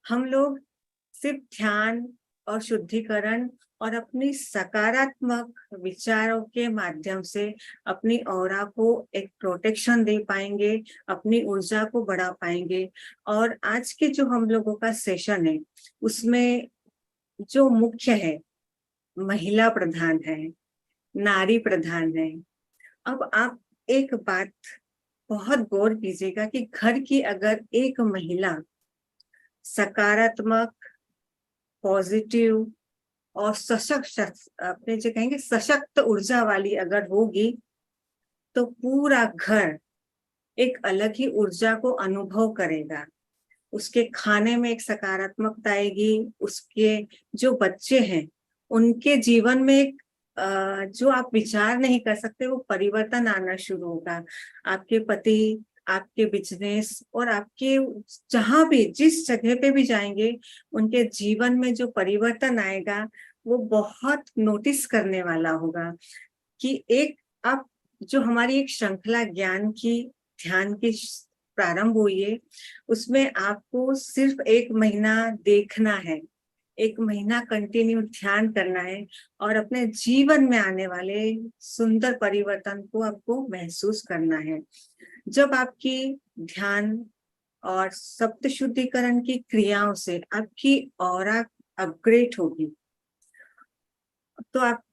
Speaker 4: हम लोग सिर्फ ध्यान और शुद्धिकरण और अपनी सकारात्मक विचारों के माध्यम से अपनी ऑरा को एक प्रोटेक्शन दे पाएंगे, अपनी ऊर्जा को बढ़ा पाएंगे। और आज के जो हम लोगों का सेशन है उसमें जो मुख्य है, महिला प्रधान है, नारी प्रधान है। अब आप एक बात बहुत गौर कीजिएगा कि घर की अगर एक महिला सकारात्मक, पॉजिटिव और सशक्त, अपने जो कहेंगे सशक्त ऊर्जा वाली अगर होगी, तो पूरा घर एक अलग ही ऊर्जा को अनुभव करेगा। उसके खाने में एक सकारात्मकता आएगी, उसके जो बच्चे हैं उनके जीवन में एक जो आप विचार नहीं कर सकते वो परिवर्तन आना शुरू होगा। आपके पति, आपके बिजनेस और आपके जहां भी जिस जगह पे भी जाएंगे, उनके जीवन में जो परिवर्तन आएगा वो बहुत नोटिस करने वाला होगा। कि एक आप जो हमारी एक श्रृंखला ज्ञान की, ध्यान की प्रारंभ हुई है, उसमें आपको सिर्फ 1 महीना देखना है, 1 महीना कंटिन्यू ध्यान करना है और अपने जीवन में आने वाले सुंदर परिवर्तन को आपको महसूस करना है। जब आपकी ध्यान और सप्त शुद्धिकरण की क्रियाओं से आपकी ऑरा अपग्रेड होगी, तो आप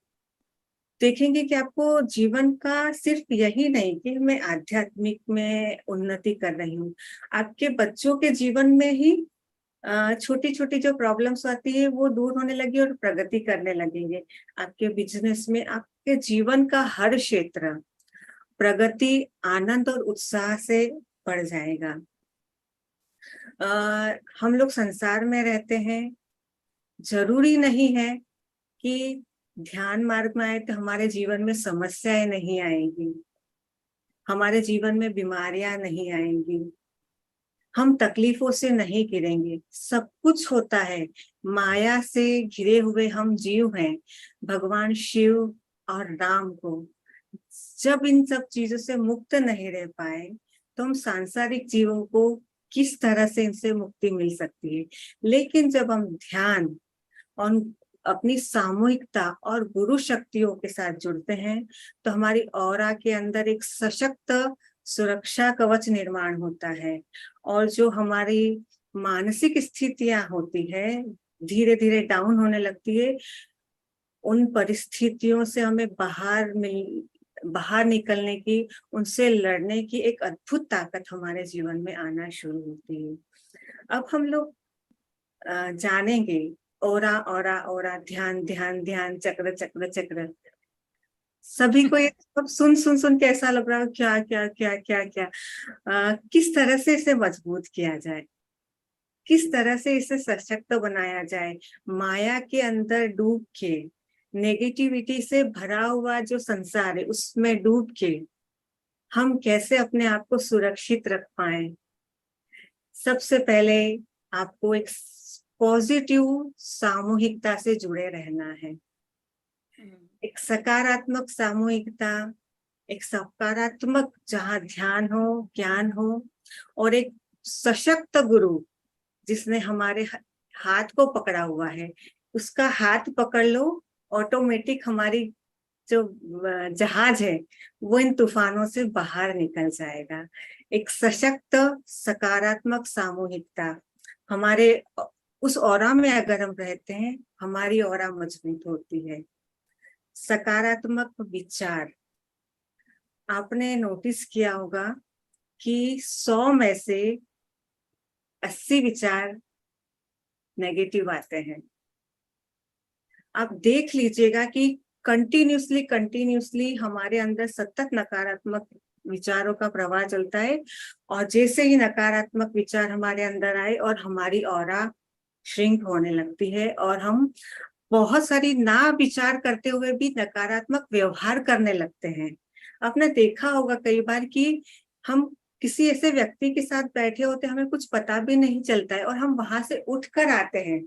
Speaker 4: देखेंगे कि आपको जीवन का सिर्फ यही नहीं कि मैं आध्यात्मिक में उन्नति कर रही हूँ, आपके बच्चों के जीवन में ही छोटी छोटी जो प्रॉब्लम्स आती है वो दूर होने लगी और प्रगति करने लगेंगे। आपके बिजनेस में, आपके जीवन का हर क्षेत्र प्रगति, आनंद और उत्साह से बढ़ जाएगा। हम लोग संसार में रहते हैं, जरूरी नहीं है कि ध्यान मार्ग में आए तो हमारे जीवन में समस्याएं नहीं आएंगी, हमारे जीवन में बीमारियां नहीं आएंगी, हम तकलीफों से नहीं गिरेंगे। सब कुछ होता है, माया से घिरे हुए हम जीव हैं। भगवान शिव और राम को जब इन सब चीजों से मुक्त नहीं रह पाए, तो हम सांसारिक जीवों को किस तरह से इनसे मुक्ति मिल सकती है। लेकिन जब हम ध्यान और अपनी सामूहिकता और गुरु शक्तियों के साथ जुड़ते हैं, तो हमारी ऑरा के अंदर एक सशक्त सुरक्षा कवच निर्माण होता है और जो हमारी मानसिक स्थितियां होती है धीरे धीरे डाउन होने लगती है, उन परिस्थितियों से हमें बाहर निकलने की, उनसे लड़ने की एक अद्भुत ताकत हमारे जीवन में आना शुरू होती है। अब हम लोग जानेंगे ओरा ओरा ओरा, ध्यान ध्यान ध्यान, चक्र चक्र चक्र। सभी को ये सब सुन के ऐसा लग रहा है क्या क्या क्या क्या क्या, किस तरह से इसे मजबूत किया जाए, किस तरह से इसे सशक्त बनाया जाए। माया के अंदर डूब के, नेगेटिविटी से भरा हुआ जो संसार है उसमें डूब के हम कैसे अपने आप को सुरक्षित रख पाए। सबसे पहले आपको एक पॉजिटिव सामूहिकता से जुड़े रहना है। एक सकारात्मक सामूहिकता, एक सकारात्मक जहाँ ध्यान हो, ज्ञान हो, और एक सशक्त गुरु जिसने हमारे हाथ को पकड़ा हुआ है, उसका हाथ पकड़ लो, ऑटोमेटिक हमारी जो जहाज है वो इन तूफानों से बाहर निकल जाएगा। एक सशक्त सकारात्मक सामूहिकता, हमारे उस ऑरा में अगर हम रहते हैं, हमारी ऑरा मजबूत होती है। सकारात्मक विचार, आपने नोटिस किया होगा कि 100 में से 80 विचार नेगेटिव आते हैं। आप देख लीजिएगा कि कंटिन्यूसली हमारे अंदर सतत नकारात्मक विचारों का प्रवाह चलता है, और जैसे ही नकारात्मक विचार हमारे अंदर आए और हमारी ऑरा श्रिंक होने लगती है और हम बहुत सारी ना विचार करते हुए भी नकारात्मक व्यवहार करने लगते हैं। आपने देखा होगा कई बार कि हम किसी ऐसे व्यक्ति के साथ बैठे होते, हमें कुछ पता भी नहीं चलता है और हम वहां से उठकर आते हैं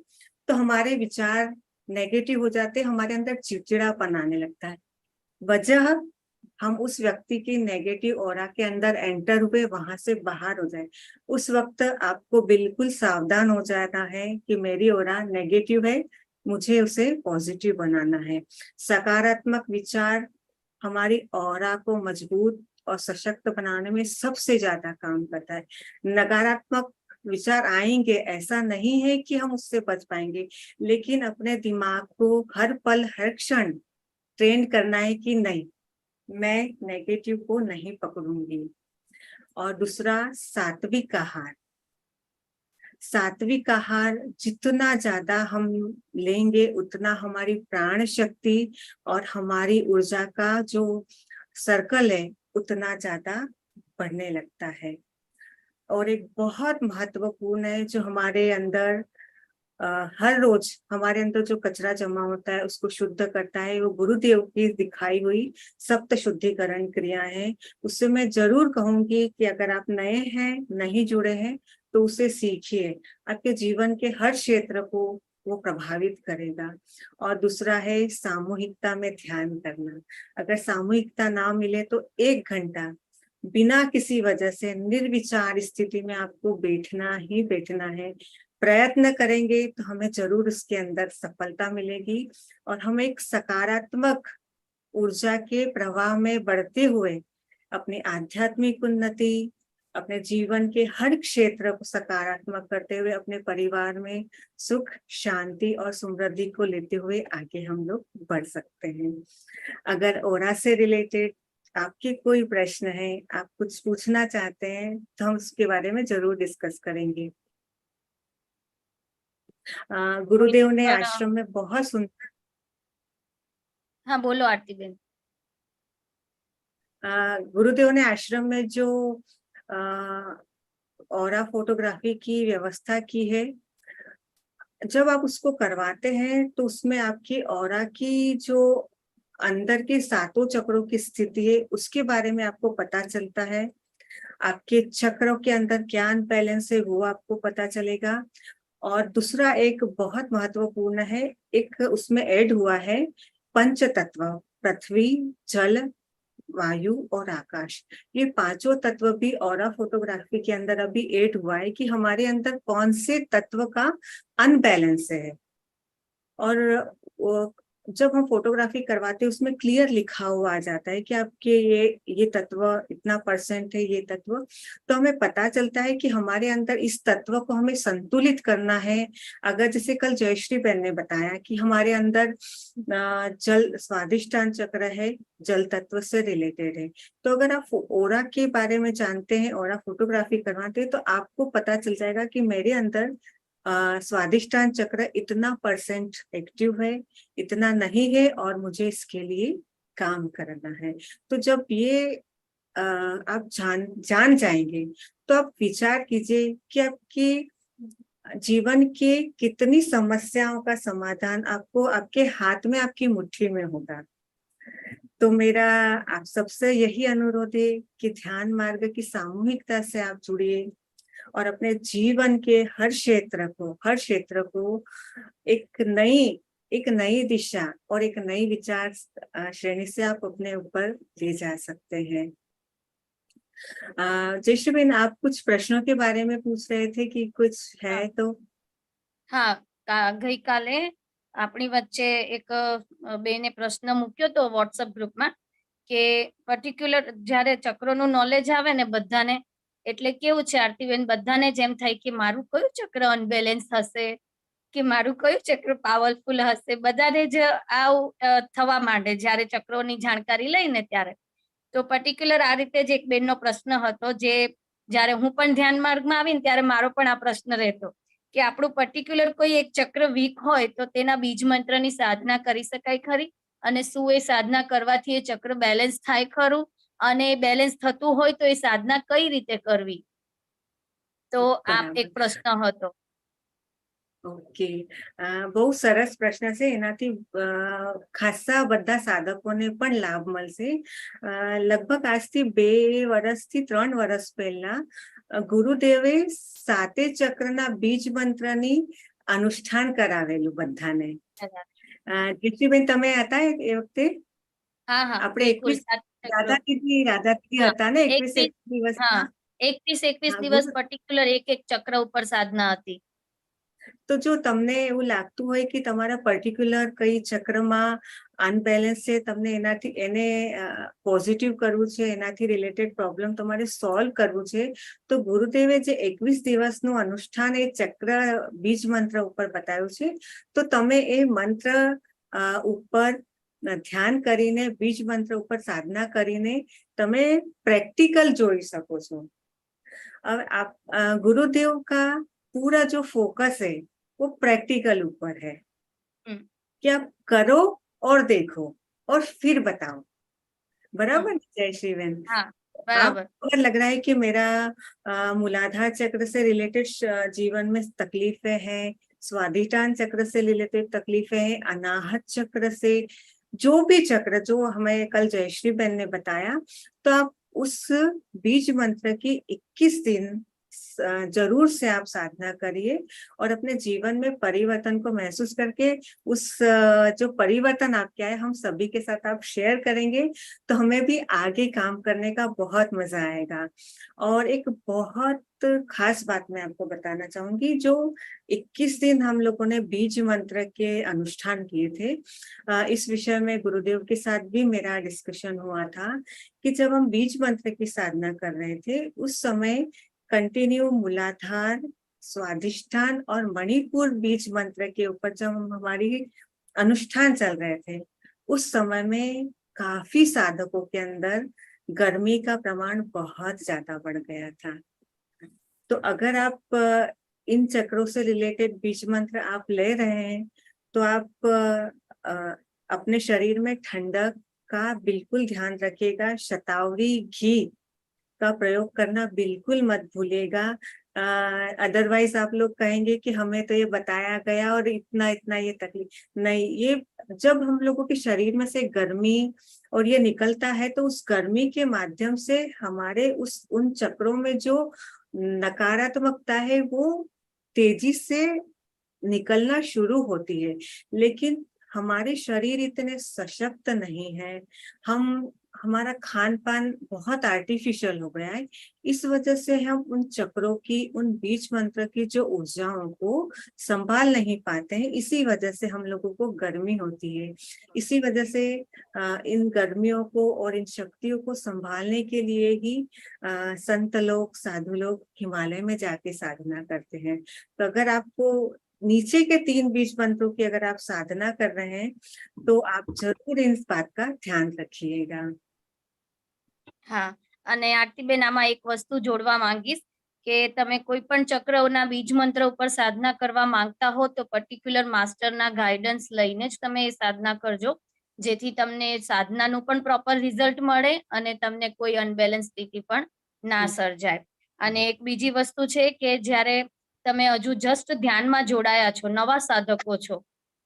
Speaker 4: तो हमारे विचार नेगेटिव हो जाते हैं, हमारे अंदर चिड़चिड़ापन आने लगता है। वजह हम उस व्यक्ति की नेगेटिव ऑरा के अंदर एंटर हुए, वहां से बाहर हो जाए। उस वक्त आपको बिल्कुल सावधान हो जाना है कि मेरी ऑरा नेगेटिव है, मुझे उसे पॉजिटिव बनाना है। सकारात्मक विचार हमारी ऑरा को मजबूत और सशक्त बनाने में सबसे ज्यादा काम करता है। नकारात्मक विचार आएंगे, ऐसा नहीं है कि हम उससे बच पाएंगे, लेकिन अपने दिमाग को हर पल हर क्षण ट्रेन करना है कि नहीं, मैं नेगेटिव को नहीं पकड़ूंगी। और दूसरा सात्विक आहार। सात्विक आहार जितना ज्यादा हम लेंगे उतना हमारी प्राण शक्ति और हमारी ऊर्जा का जो सर्कल है उतना ज्यादा बढ़ने लगता है। और एक बहुत महत्वपूर्ण है जो हमारे अंदर हर रोज हमारे अंदर जो कचरा जमा होता है उसको शुद्ध करता है, वो गुरुदेव की दिखाई हुई सप्त शुद्धिकरण क्रिया है। उससे मैं जरूर कहूंगी कि अगर आप नए हैं, नहीं जुड़े हैं, तो उसे सीखिए। आपके जीवन के हर क्षेत्र को वो प्रभावित करेगा। और दूसरा है सामूहिकता में ध्यान करना। अगर सामूहिकता ना मिले तो 1 घंटा बिना किसी वजह से निर्विचार स्थिति में आपको बैठना ही बैठना है। प्रयत्न करेंगे तो हमें जरूर उसके अंदर सफलता मिलेगी और हम एक सकारात्मक ऊर्जा के प्रवाह में बढ़ते हुए अपनी आध्यात्मिक उन्नति, अपने जीवन के हर क्षेत्र को सकारात्मक करते हुए अपने परिवार में सुख, शांति और समृद्धि को लेते हुए आगे हम लोग बढ़ सकते हैं। अगर ओरा से रिलेटेड आपके कोई प्रश्न है, आप कुछ पूछना चाहते हैं, तो हम उसके बारे में जरूर डिस्कस करेंगे। गुरुदेव ने आश्रम में बहुत सुंदर,
Speaker 1: हाँ बोलो आरती बेन।
Speaker 4: गुरुदेव ने आश्रम में जो ऑरा फोटोग्राफी की व्यवस्था की है, जब आप उसको करवाते हैं तो उसमें आपकी ऑरा की जो अंदर के 7 चक्रों की स्थिति है उसके बारे में आपको पता चलता है। आपके चक्रों के अंदर क्या अनबैलेंस है वो आपको पता चलेगा। और दूसरा एक बहुत महत्वपूर्ण है, एक उसमें ऐड हुआ है पंच तत्व, पृथ्वी, जल, वायु और आकाश। ये 5 तत्व भी ऑरा फोटोग्राफी के अंदर अभी ऐड हुआ है कि हमारे अंदर कौन से तत्व का अनबैलेंस है। और जब हम फोटोग्राफी करवाते हैं उसमें क्लियर लिखा हुआ आ जाता है कि आपके ये तत्व इतना % है, ये तत्व, तो हमें पता चलता है कि हमारे अंदर इस तत्व को हमें संतुलित करना है। अगर जैसे कल जयश्री बहन ने बताया कि हमारे अंदर जल स्वादिष्टान चक्र है, जल तत्व से रिलेटेड है, तो अगर आप ओरा के बारे में जानते हैं, ओरा फोटोग्राफी करवाते हैं, तो आपको पता चल जाएगा कि मेरे अंदर स्वादिष्टान चक्र इतना % एक्टिव है, इतना नहीं है और मुझे इसके लिए काम करना है। तो जब ये आप जान जाएंगे तो आप विचार कीजिए कि आपकी जीवन के कितनी समस्याओं का समाधान आपको आपके हाथ में, आपकी मुट्ठी में होगा। तो मेरा आप सबसे यही अनुरोध है कि ध्यान मार्ग की सामूहिकता से आप जुड़िए और अपने जीवन के हर क्षेत्र को एक नई दिशा और एक नई विचार श्रेणी से आप अपने ऊपर ले जा सकते हैं। जयश्री बेन, आप कुछ प्रश्नों के बारे में पूछ रहे थे कि कुछ है तो?
Speaker 1: हाँ, गई काले આપણી વચ્ચે એક બેને પ્રશ્ન મૂક્યો તો વોટ્સઅપ ગ્રુપમાં કે પર્ટિક્યુલર જ્યારે ચક્રોનું નોલેજ આવે ને બધાને, એટલે કેવું છે આરતીબેન, બધાને જેમ થાય કે મારું કયું ચક્ર અનબેલેન્સ હશે કે મારું કયું ચક્ર પાવરફુલ હશે, બધાને જ આવું થવા માંડે જ્યારે ચક્રોની જાણકારી લઈને ત્યારે. તો પર્ટિક્યુલર આ રીતે જ એક બેનનો પ્રશ્ન હતો, જે જ્યારે હું પણ ધ્યાન માર્ગમાં આવીને ત્યારે મારો પણ આ પ્રશ્ન રહેતો કે આપણું પર્ટિક્યુલર કોઈ એક ચક્ર વીક હોય તો તેના બીજ મંત્રની સાધના કરી શકાય ખરી, અને શું એ સાધના કરવાથી એ ચક્ર બેલેન્સ થાય ખરું, અને બેલેન્સ થતું હોય તો એ સાધના કઈ રીતે કરવી? તો આ એક પ્રશ્ન હતો.
Speaker 4: ઓકે, બહુ સરસ પ્રશ્ન છે. એનાથી ખાસા બધા સાધકોને પણ લાભ મળશે. લગભગ આજથી 2 વર્ષથી 3 વર્ષ પહેલા ગુરુદેવે 7 ચક્રના બીજ મંત્રની અનુષ્ઠાન કરાવેલું બધાને. જીતુબેન, તમે હતા એ વખતે?
Speaker 1: હા,
Speaker 4: આપણે 21 રાધાદીદી હતા ને, 21 દિવસ.
Speaker 1: 21 દિવસ પર્ટિક્યુલર એક ચક્ર ઉપર સાધના હતી.
Speaker 4: તો જો તમને એવું લાગતું હોય કે તમારા પર્ટિક્યુલર કઈ ચક્રમાં અનબેલેન્સ છે, તમને એને પોઝિટિવ કરવું છે, એનાથી રિલેટેડ પ્રોબ્લેમ તમારે સોલ્વ કરવું છે, તો ગુરુદેવે જે 21 દિવસનું અનુષ્ઠાન એ ચક્ર બીજ મંત્ર ઉપર બતાવ્યું છે. તો તમે એ મંત્ર ઉપર ધ્યાન કરીને, બીજ મંત્ર ઉપર સાધના કરીને તમે પ્રેક્ટિકલ જોઈ શકો છો अब आप गुरुदेव का पूरा जो फोकस है वो प्रैक्टिकल ऊपर है
Speaker 1: हम्म।
Speaker 4: कि आप करो और देखो और फिर बताओ, बराबर जय श्री बहन।
Speaker 1: हाँ
Speaker 4: आप
Speaker 1: बराबर।
Speaker 4: अगर लग रहा है कि मेरा मूलाधार चक्र से रिलेटेड जीवन में तकलीफें हैं, स्वाधिष्ठान चक्र से रिलेटेड तकलीफें हैं, अनाहत चक्र से, जो भी चक्र जो हमें कल जयश्री बहन ने बताया, तो आप उस बीज मंत्र की 21 दिन जरूर से आप साधना करिए और अपने जीवन में परिवर्तन को महसूस करके उस जो परिवर्तन आपके आए हम सभी के साथ आप शेयर करेंगे, तो हमें भी आगे काम करने का बहुत मजा आएगा। और एक बहुत खास बात मैं आपको बताना चाहूंगी, जो 21 दिन हम लोगों ने बीज मंत्र के अनुष्ठान किए थे, इस विषय में गुरुदेव के साथ भी मेरा डिस्कशन हुआ था कि जब हम बीज मंत्र की साधना कर रहे थे उस समय कंटिन्यू मूलाधार, स्वाधिष्ठान और मणिपुर बीज मंत्र के ऊपर जब हमारी अनुष्ठान चल रहे थे उस समय में काफी साधकों के अंदर गर्मी का प्रमाण बहुत ज्यादा बढ़ गया था। तो अगर आप इन चक्रों से रिलेटेड बीज मंत्र आप ले रहे हैं तो आप अपने शरीर में ठंडक का बिल्कुल ध्यान रखिएगा, शतावरी घी का प्रयोग करना बिल्कुल मत भूलिएगा। अदरवाइज आप लोग कहेंगे कि हमें तो ये बताया गया और इतना इतना ये तकलीफ नहीं, ये जब हम लोगों के शरीर में से गर्मी और ये निकलता है तो उस गर्मी के माध्यम से हमारे उन चक्रों में जो नकारात्मकता है वो तेजी से निकलना शुरू होती है, लेकिन हमारे शरीर इतने सशक्त नहीं है, हमारा खान पान बहुत आर्टिफिशियल हो गया है, इस वजह से हम उन चक्रों की, उन बीज मंत्र की जो ऊर्जाओं को संभाल नहीं पाते हैं, इसी वजह से हम लोगों को गर्मी होती है। इसी वजह से इन गर्मियों को और इन शक्तियों को संभालने के लिए ही संत लोग, साधु लोग हिमालय में जाके साधना करते हैं। तो अगर आपको नीचे के 3 बीज मंत्रों की अगर आप साधना कर रहे हैं तो आप जरूर इस बात का ध्यान रखिएगा।
Speaker 1: હા, અને આરતીબેન આમાં એક વસ્તુ જોડવા માંગીશ કે તમે કોઈ પણ ચક્રના બીજ મંત્ર ઉપર સાધના કરવા માંગતા હો તો પર્ટિક્યુલર માસ્ટરના ગાઈડન્સ લઈને જ તમે એ સાધના કરજો, જેથી તમને સાધનાનું પણ પ્રોપર રિઝલ્ટ મળે અને તમને કોઈ અનબેલેન્સ સ્થિતિ પણ ના સર્જાય. અને એક બીજી વસ્તુ છે કે જ્યારે તમે હજુ જસ્ટ ધ્યાનમાં જોડાયા છો, નવા સાધકો છો,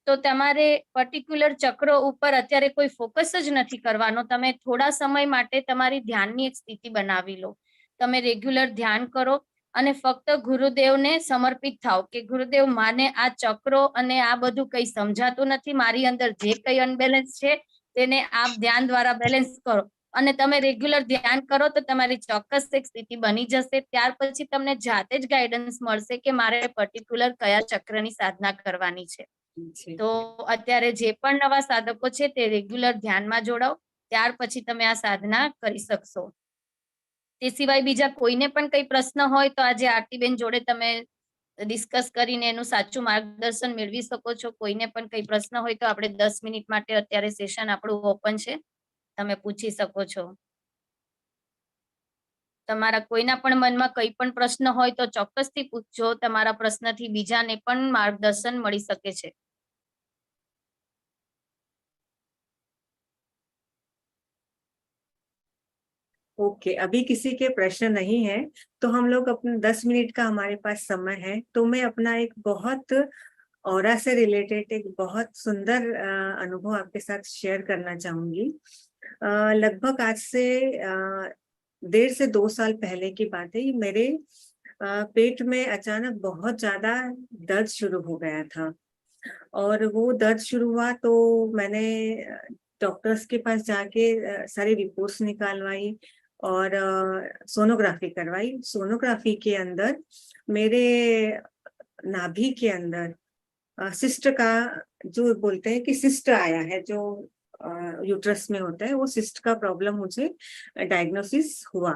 Speaker 1: તો તમારે પર્ટિક્યુલર ચક્રો ઉપર અત્યારે કોઈ ફોકસ જ નથી કરવાનો. તમે થોડા સમય માટે તમારી ધ્યાનની એક સ્થિતિ બનાવી લો. તમે રેગ્યુલર ધ્યાન કરો અને ફક્ત ગુરુદેવને સમર્પિત થાઓ કે ગુરુદેવ, માને આ ચક્રો અને આ બધું કઈ સમજાતું નથી, મારી અંદર જે કઈ અનબેલેન્સ છે તેને આપ ધ્યાન દ્વારા બેલેન્સ કરો. અને તમે રેગ્યુલર ધ્યાન કરો તો તમારી ચોક્કસ એક સ્થિતિ બની જશે. ત્યાર પછી તમને જાતે જ ગાઈડન્સ મળશે કે મારે પર્ટિક્યુલર કયા ચક્રની સાધના કરવાની છે. તો અત્યારે જે પણ નવા સાધકો છે તે રેગ્યુલર ધ્યાનમાં જોડાઓ, ત્યાર પછી તમે આ સાધના કરી શકશો. તે સિવાય બીજા કોઈને પણ કઈ પ્રશ્ન હોય તો આજે આરતીબેન જોડે તમે ડિસ્કસ કરીને એનું સાચું માર્ગદર્શન મેળવી શકો છો. કોઈને પણ કઈ પ્રશ્ન હોય તો આપણે 10 મિનિટ માટે અત્યારે સેશન આપણું ઓપન છે, તમે પૂછી શકો છો. તમારા કોઈના પણ મનમાં કઈ પણ પ્રશ્ન હોય તો ચોક્કસથી પૂછજો. તમારા પ્રશ્નથી બીજાને પણ માર્ગદર્શન મળી શકે છે.
Speaker 4: ओके, अभी किसी के प्रश्न नहीं है तो हम लोग अपने 10 मिनट का हमारे पास समय है, तो मैं अपना एक बहुत ऑरा से रिलेटेड एक बहुत सुंदर अनुभव आपके साथ शेयर करना चाहूंगी। लगभग आज से 1.5 से 2 साल पहले की बात है। मेरे पेट में अचानक बहुत ज्यादा दर्द शुरू हो गया था और वो दर्द शुरू हुआ तो मैंने डॉक्टर्स के पास जाके सारी रिपोर्ट्स निकालवाई और सोनोग्राफी करवाई। सोनोग्राफी के अंदर मेरे नाभि के अंदर सिस्ट का, जो बोलते हैं कि सिस्ट आया है, जो यूट्रस में होता है, वो सिस्ट का प्रॉब्लम मुझे डायग्नोसिस हुआ।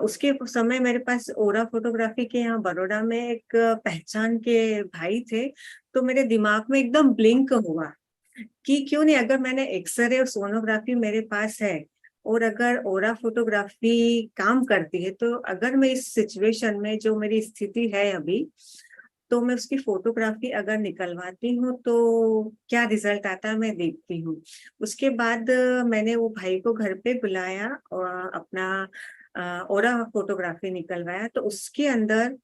Speaker 4: उसके समय मेरे पास ओरा फोटोग्राफी के यहाँ बड़ौदा में एक पहचान के भाई थे, तो मेरे दिमाग में एकदम ब्लिंक हुआ कि क्यों नहीं, अगर मैंने एक्सरे और सोनोग्राफी मेरे पास है और अगर ओरा फोटोग्राफी काम करती है तो अगर मैं इस सिचुएशन में जो मेरी स्थिति है अभी, तो मैं उसकी फोटोग्राफी अगर निकलवाती हूँ तो क्या रिजल्ट आता है मैं देखती हूँ। उसके बाद मैंने वो भाई को घर पे बुलाया और अपना ओरा फोटोग्राफी निकलवाया, तो उसके अंदर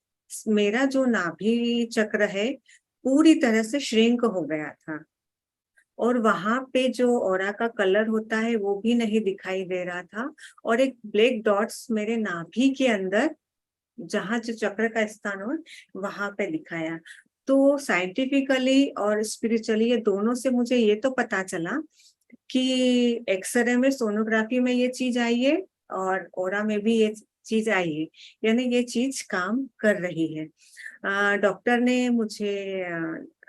Speaker 4: मेरा जो नाभि चक्र है पूरी तरह से श्रिंक हो गया था, और वहां पे जो ओरा का कलर होता है वो भी नहीं दिखाई दे रहा था, और एक ब्लैक डॉट्स मेरे नाभि के अंदर जहां जो चक्र का स्थान हो वहां पे दिखाया। तो साइंटिफिकली और स्पिरिचुअली ये दोनों से मुझे ये तो पता चला कि एक्सरे में, सोनोग्राफी में ये चीज आई है और ओरा में भी ये चीज आई है, यानी ये चीज काम कर रही है। डॉक्टर ने मुझे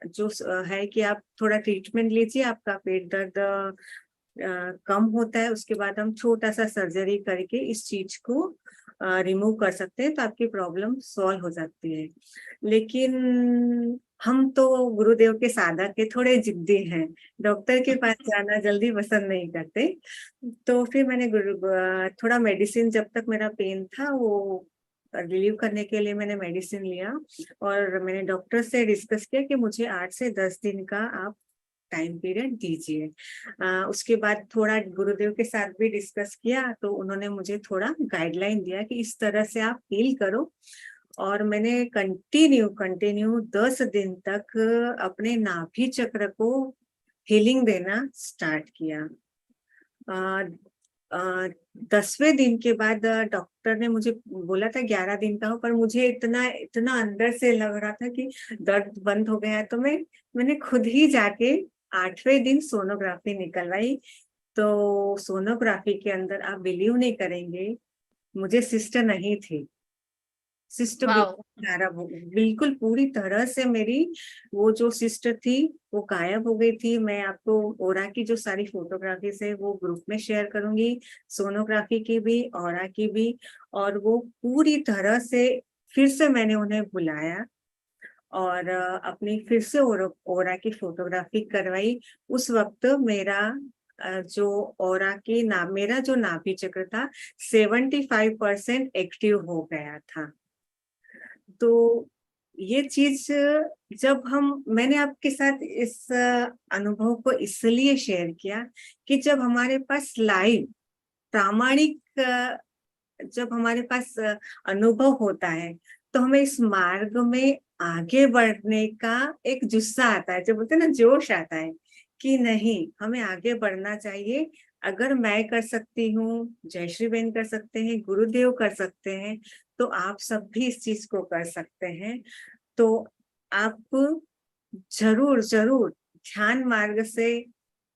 Speaker 4: जो है कि आप थोड़ा ट्रीटमेंट लीजिए, आपका पेट दर्द कम होता है, उसके बाद हम छोटा सा सर्जरी करके इस चीज को रिमूव कर सकते हैं, तो आपकी प्रॉब्लम सॉल्व हो जाती है। लेकिन हम तो गुरुदेव के साधक के थोड़े जिद्दी हैं, डॉक्टर के पास जाना जल्दी पसंद नहीं करते। तो फिर मैंने थोड़ा मेडिसिन, जब तक मेरा पेन था वो रिलीव करने के लिए मैंने मेडिसिन लिया, और मैंने डॉक्टर से डिस्कस किया कि मुझे 8 से 10 दिन का आप टाइम पीरियड दीजिए। उसके बाद थोड़ा गुरुदेव के साथ भी डिस्कस किया, तो उन्होंने मुझे थोड़ा गाइडलाइन दिया कि इस तरह से आप फील करो, और मैंने कंटिन्यू 10 दिन तक अपने नाभि चक्र को हीलिंग देना स्टार्ट किया। 10वें दिन के बाद डॉक्टर ने मुझे बोला था 11 दिन का हो, पर मुझे इतना इतना अंदर से लग रहा था कि दर्द बंद हो गया है, तो मैंने खुद ही जाके 8वें दिन सोनोग्राफी निकलवाई। तो सोनोग्राफी के अंदर आप बिलीव नहीं करेंगे, मुझे सिस्ट नहीं थी। Cyst
Speaker 1: wow.
Speaker 4: बिल्कुल पूरी तरह से मेरी वो जो सिस्ट थी वो गायब हो गई थी। मैं आपको ओरा की जो सारी फोटोग्राफीज है वो ग्रुप में शेयर करूंगी, सोनोग्राफी की भी, ओरा की भी। और वो पूरी तरह से फिर से मैंने उन्हें बुलाया और अपनी फिर से ओरा की फोटोग्राफी करवाई। उस वक्त मेरा जो ओरा की मेरा जो नाभि चक्र था 75% एक्टिव हो गया था। तो ये चीज जब मैंने आपके साथ इस अनुभव को इसलिए शेयर किया कि जब हमारे पास लाइव प्रामाणिक जब हमारे पास अनुभव होता है तो हमें इस मार्ग में आगे बढ़ने का एक जुस्सा आता है, जो बोलते हैं ना, जोश आता है कि नहीं, हमें आगे बढ़ना चाहिए। अगर मैं कर सकती हूँ, जयश्री बहन कर सकते हैं, गुरुदेव कर सकते हैं, तो आप सब भी इस चीज को कर सकते हैं। तो आप जरूर जरूर ध्यान मार्ग से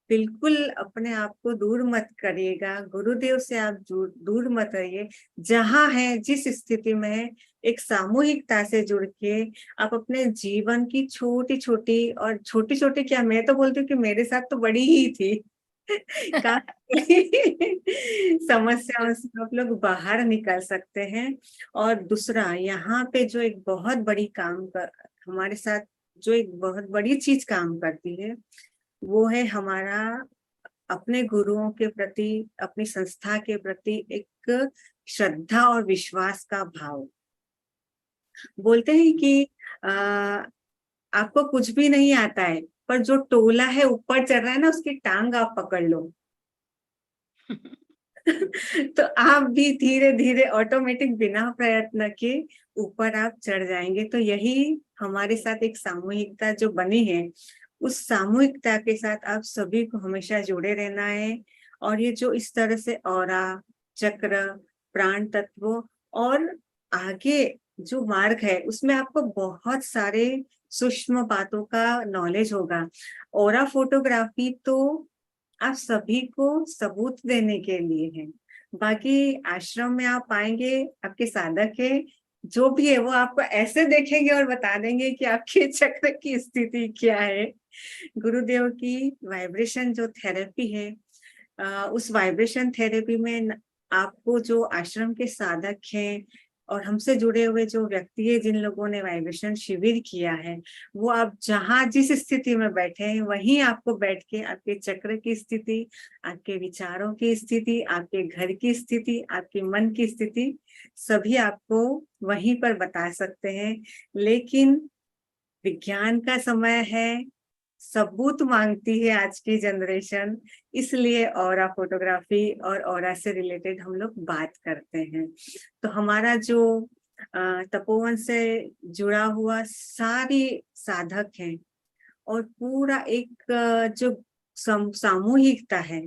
Speaker 4: बिल्कुल अपने आप को दूर मत करिएगा, गुरुदेव से आप दूर मत रहिए। जहां है, जिस स्थिति में है, एक सामूहिकता से जुड़ के आप अपने जीवन की छोटी छोटी, और छोटी छोटी क्या, मैं तो बोलती हूँ कि मेरे साथ तो बड़ी ही थी समस्याओं से आप लोग बाहर निकल सकते हैं। और दूसरा, यहाँ पे जो एक बहुत बड़ी हमारे साथ जो एक बहुत बड़ी चीज काम करती है, वो है हमारा अपने गुरुओं के प्रति, अपनी संस्था के प्रति एक श्रद्धा और विश्वास का भाव। बोलते हैं कि आपको कुछ भी नहीं आता है, पर जो टोला है ऊपर चढ़ रहा है ना, उसकी टांग आप पकड़ लो तो आप भी धीरे धीरे ऑटोमेटिक बिना प्रयत्न के ऊपर आप चढ़ जाएंगे। तो यही हमारे साथ एक सामूहिकता जो बनी है, उस सामूहिकता के साथ आप सभी को हमेशा जुड़े रहना है। और ये जो इस तरह से औरा, चक्र, प्राण तत्व और आगे जो मार्ग है, उसमें आपको बहुत सारे सूक्ष्म बातों का नॉलेज होगा। औरा फोटोग्राफी तो आप सभी को सबूत देने के लिए है। बाकी आश्रम में आप आएंगे, आपके साधक है जो भी है, वो आपको ऐसे देखेंगे और बता देंगे कि आपके चक्र की स्थिति क्या है। गुरुदेव की वाइब्रेशन जो थेरेपी है, उस वाइब्रेशन थेरेपी में आपको जो आश्रम के साधक हैं और हमसे जुड़े हुए जो व्यक्ति है, जिन लोगों ने वाइब्रेशन शिविर किया है, वो आप जहाँ जिस स्थिति में बैठे हैं वहीं आपको बैठ के आपके चक्र की स्थिति, आपके विचारों की स्थिति, आपके घर की स्थिति, आपके मन की स्थिति सभी आपको वहीं पर बता सकते हैं। लेकिन विज्ञान का समय है, सबूत मांगती है आज की जनरेशन, इसलिए ऑरा फोटोग्राफी और ऑरा से रिलेटेड हम लोग बात करते हैं। तो हमारा जो तपोवन से जुड़ा हुआ सारी साधक हैं और पूरा एक जो सामूहिकता है,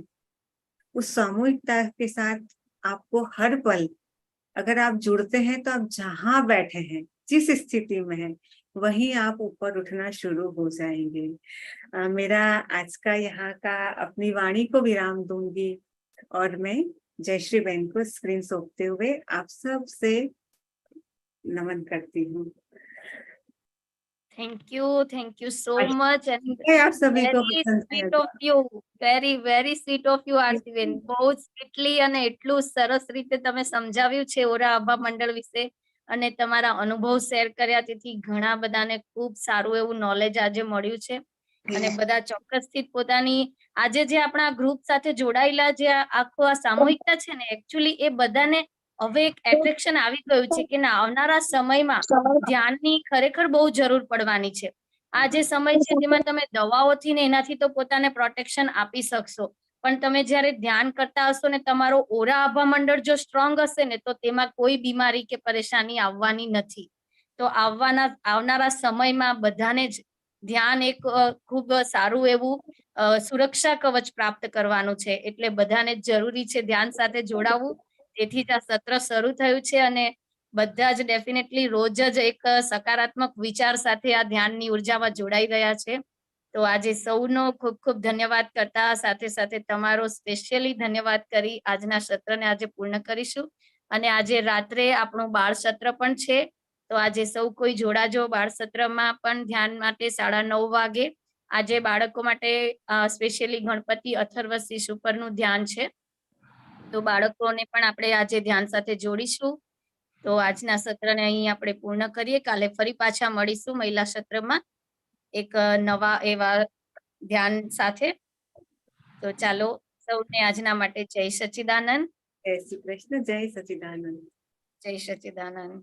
Speaker 4: उस सामूहिकता के साथ आपको हर पल अगर आप जुड़ते हैं तो आप जहां बैठे हैं, जिस स्थिति में हैं, वहीं आप ऊपर उठना शुरू हो जाएंगे। मेरा आज का यहाँ का अपनी वाणी को विराम दूंगी और मैं जयश्री बहन को स्क्रीन सौंपते हुए आप सब से नमन करती हूँ।
Speaker 1: Thank you so much and
Speaker 4: आप सभी को
Speaker 1: very sweet of you, very sweet of you આરતીબેન, બહુ સ્વીટલી અને એટલું સરસ રીતે તમે સમજાવ્યું છે ઓરા આભા મંડળ વિશે અને તમારા અનુભવ શેર કર્યા, તેથી ઘણા બધાને ખૂબ સારું એવું નોલેજ આજે મળ્યું છે અને બધા ચોક્કસથી પોતાની આજે જે આપણા ગ્રુપ સાથે જોડાયેલા જે આખો આ સામૂહિકતા છે ને, એકચ્યુઅલી એ બધાને હવે એક એટ્રેક્શન આવી ગયું છે કે ના, આવનારા સમયમાં ધ્યાનની ખરેખર બહુ જરૂર પડવાની છે. આ જે સમય છે તેમાં તમે દવાઓથી ને એનાથી તો પોતાને પ્રોટેક્શન આપી શકશો, પણ તમે જ્યારે ધ્યાન કરતા હશો ને તમારો ઓરા આભા મંડળ જો સ્ટ્રોંગ હશે ને તો તેમાં કોઈ બીમારી કે પરેશાની આવવાની નથી. તો આવનારા સમયમાં બધાને જ ધ્યાન એક ખૂબ સારું એવું સુરક્ષા કવચ પ્રાપ્ત કરવાનું છે, એટલે બધાને જ જરૂરી છે ધ્યાન સાથે જોડાવવું. તેથી જ આ સત્ર શરૂ થયું છે અને બધા જ ડેફિનેટલી રોજ જ એક સકારાત્મક વિચાર સાથે આ ધ્યાનની ઉર્જામાં જોડાઈ રહ્યા છે. તો આજે સૌનો ખૂબ ખૂબ ધન્યવાદ કરતા સાથે સાથે તમારો સ્પેશિયલી ધન્યવાદ કરી આજના સત્રને આજે પૂર્ણ કરીશું. અને આજે રાત્રે આપણું બાળ સત્ર પણ છે, તો આજે સૌ કોઈ જોડાજો. બાળ સત્રમાં પણ ધ્યાન માટે 9:30 વાગે આજે બાળકો માટે સ્પેશિયલી ગણપતિ અથર્વ શીશ ઉપરનું ધ્યાન છે, તો બાળકોને પણ આપણે આજે ધ્યાન સાથે જોડીશું. તો આજના સત્રને અહીં આપણે પૂર્ણ કરીએ. કાલે ફરી પાછા મળીશું મહિલા સત્રમાં એક નવા એવા ધ્યાન સાથે. તો ચાલો સૌને આજના માટે જય સચ્ચિદાનંદ.
Speaker 4: જય શ્રી કૃષ્ણ, જય સચ્ચિદાનંદ.
Speaker 1: જય સચ્ચિદાનંદ.